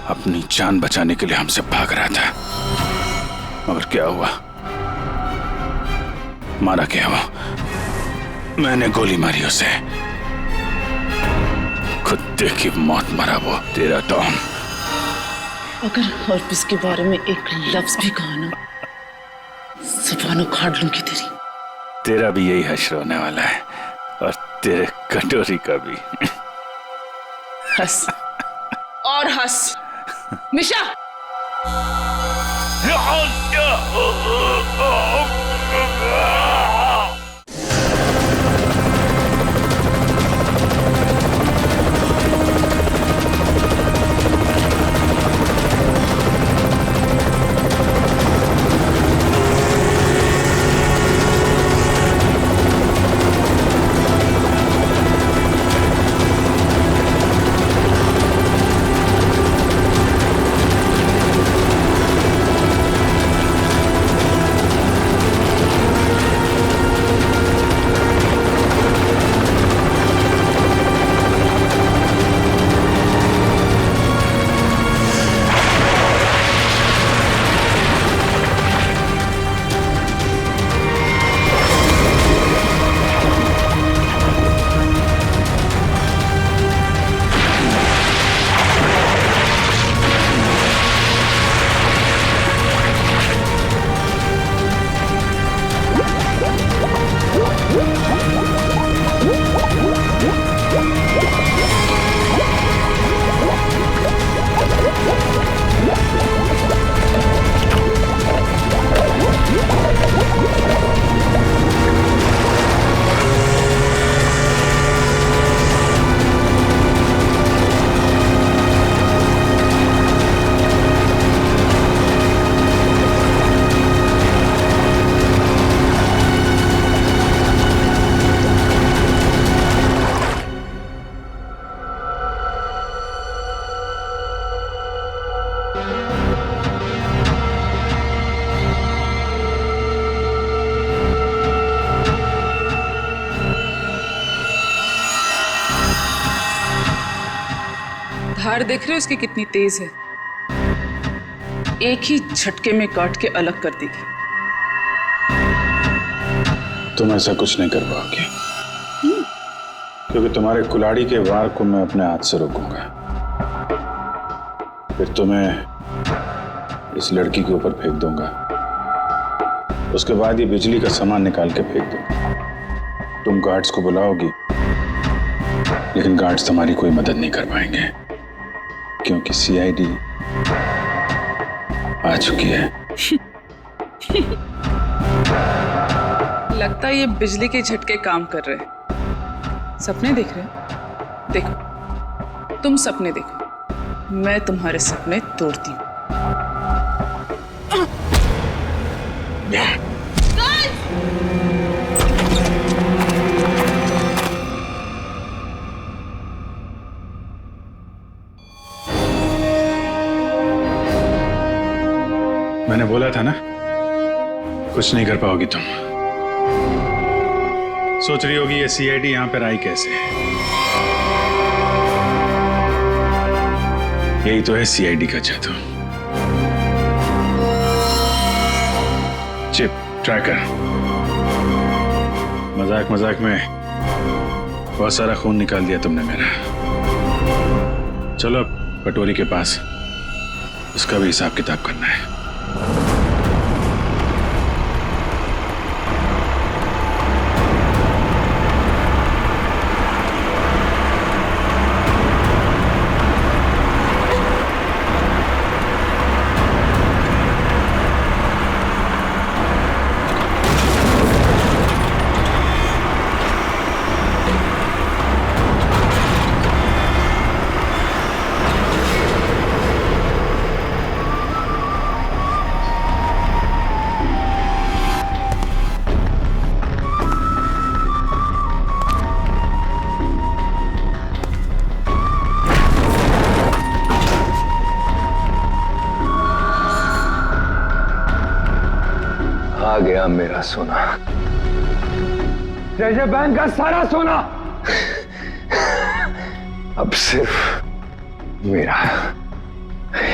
[SPEAKER 16] अपनी जान बचाने के लिए हमसे भाग रहा था, मगर क्या हुआ? मारा क्या वो? मैंने गोली मारी उसे, कुत्ते की मौत मरा वो तेरा डॉन।
[SPEAKER 20] अगर हरपिस के बारे में एक लफ्ज भी कहा ना, ज़ुबान उखाड़ लूंगी तेरी।
[SPEAKER 16] तेरा भी यही हश्र होने वाला है, और तेरे कटोरी का भी।
[SPEAKER 20] हंस और हंस मिशा। धार देख रहे हो इसकी कितनी तेज है, एक ही झटके में काट के अलग कर देगी।
[SPEAKER 7] तुम ऐसा कुछ नहीं कर पाओगे, क्योंकि तुम्हारे कुल्हाड़ी के वार को मैं अपने हाथ से रोकूंगा। फिर तुम्हें इस लड़की के ऊपर फेंक दूंगा, उसके बाद ये बिजली का सामान निकाल के फेंक दूंगा। तुम गार्ड्स को बुलाओगी, लेकिन गार्ड्स तुम्हारी कोई मदद नहीं कर पाएंगे, क्योंकि सीआईडी आ चुकी है।
[SPEAKER 20] लगता है ये बिजली के झटके काम कर रहे हैं। सपने देख रहे हो? देखो, तुम सपने देखो, मैं तुम्हारे सपने तोड़ती हूँ।
[SPEAKER 7] मैंने बोला था ना, कुछ नहीं कर पाओगी तुम। सोच रही होगी ये सीआईडी यहां पर आई कैसे। यही तो है सीआईडी का जादू। Chip tracker. मजाक मजाक में बहुत सारा खून निकाल दिया तुमने मेरा। चलो अब कटोरी के पास, उसका भी हिसाब किताब करना है।
[SPEAKER 11] आ गया मेरा सोना,
[SPEAKER 18] जैसे बैंक का सारा सोना
[SPEAKER 11] अब सिर्फ मेरा।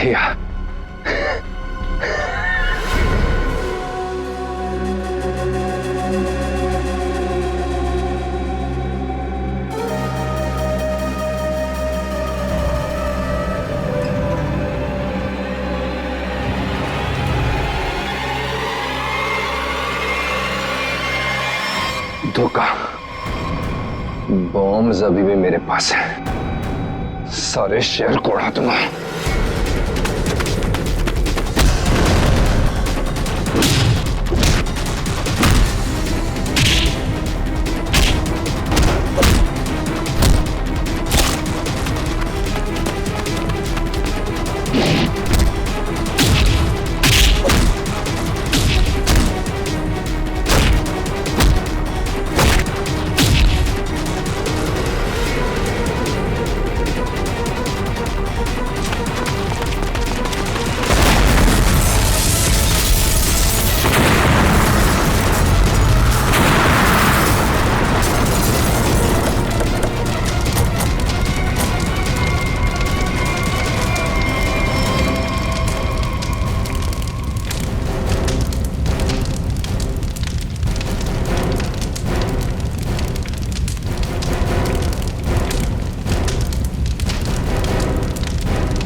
[SPEAKER 11] या धोखा। बॉम्ब अभी भी मेरे पास है, सारे शहर को उड़ा दूंगा।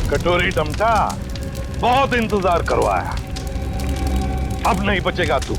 [SPEAKER 12] कटोरी डमटा, बहुत इंतजार करवाया, अब नहीं बचेगा तू।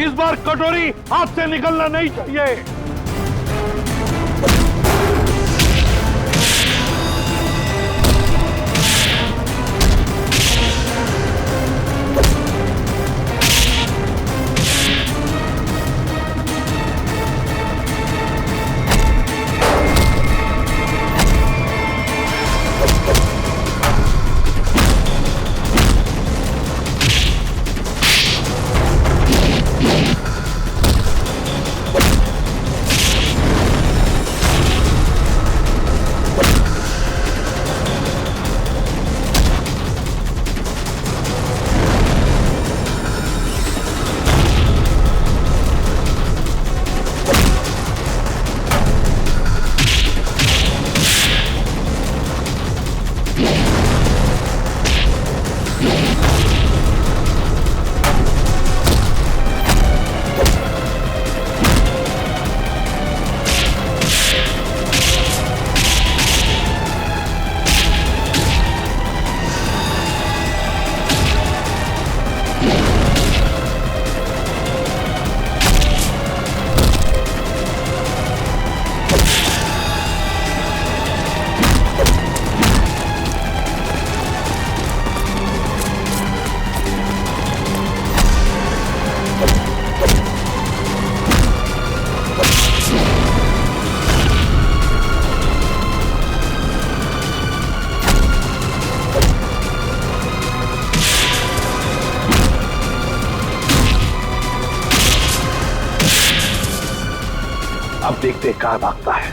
[SPEAKER 12] इस बार कटोरी हाथ से निकलना नहीं चाहिए। अब देखते कहां भागता है।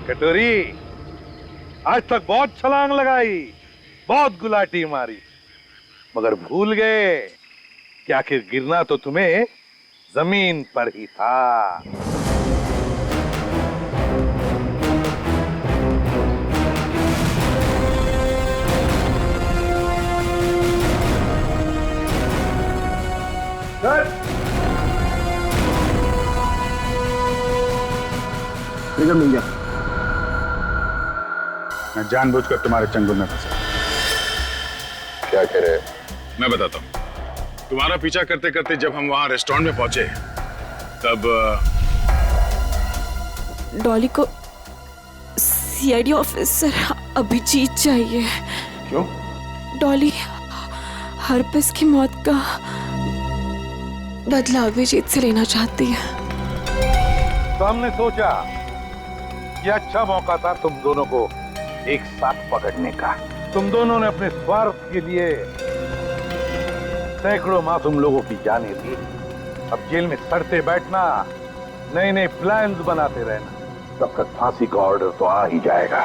[SPEAKER 12] कटोरी, आज तक बहुत छलांग लगाई, बहुत गुलाटी मारी, मगर भूल गए कि आखिर गिरना तो तुम्हें जमीन पर ही था।
[SPEAKER 9] ट्रिगर मिल गया। मैं जानबूझकर तुम्हारे चंगुल में फंसा।
[SPEAKER 11] क्या कह रहे?
[SPEAKER 9] मैं बताता हूँ। तुम्हारा पीछा करते करते जब हम वहां रेस्टोरेंट में पहुंचे तब
[SPEAKER 5] डॉली को सीआईडी ऑफिसर अभिजीत चाहिए।
[SPEAKER 9] क्यों?
[SPEAKER 5] डॉली हरपिस की मौत का बदला अभिजीत से लेना चाहती है।
[SPEAKER 12] तो हमने सोचा कि अच्छा मौका था तुम दोनों को एक साथ पकड़ने का। तुम दोनों ने अपने स्वार्थ के लिए सैकड़ों मासूम लोगों की जानें दी। अब जेल में सड़ते बैठना, नए नए प्लान्स बनाते रहना, तब तक फांसी का ऑर्डर तो आ ही जाएगा।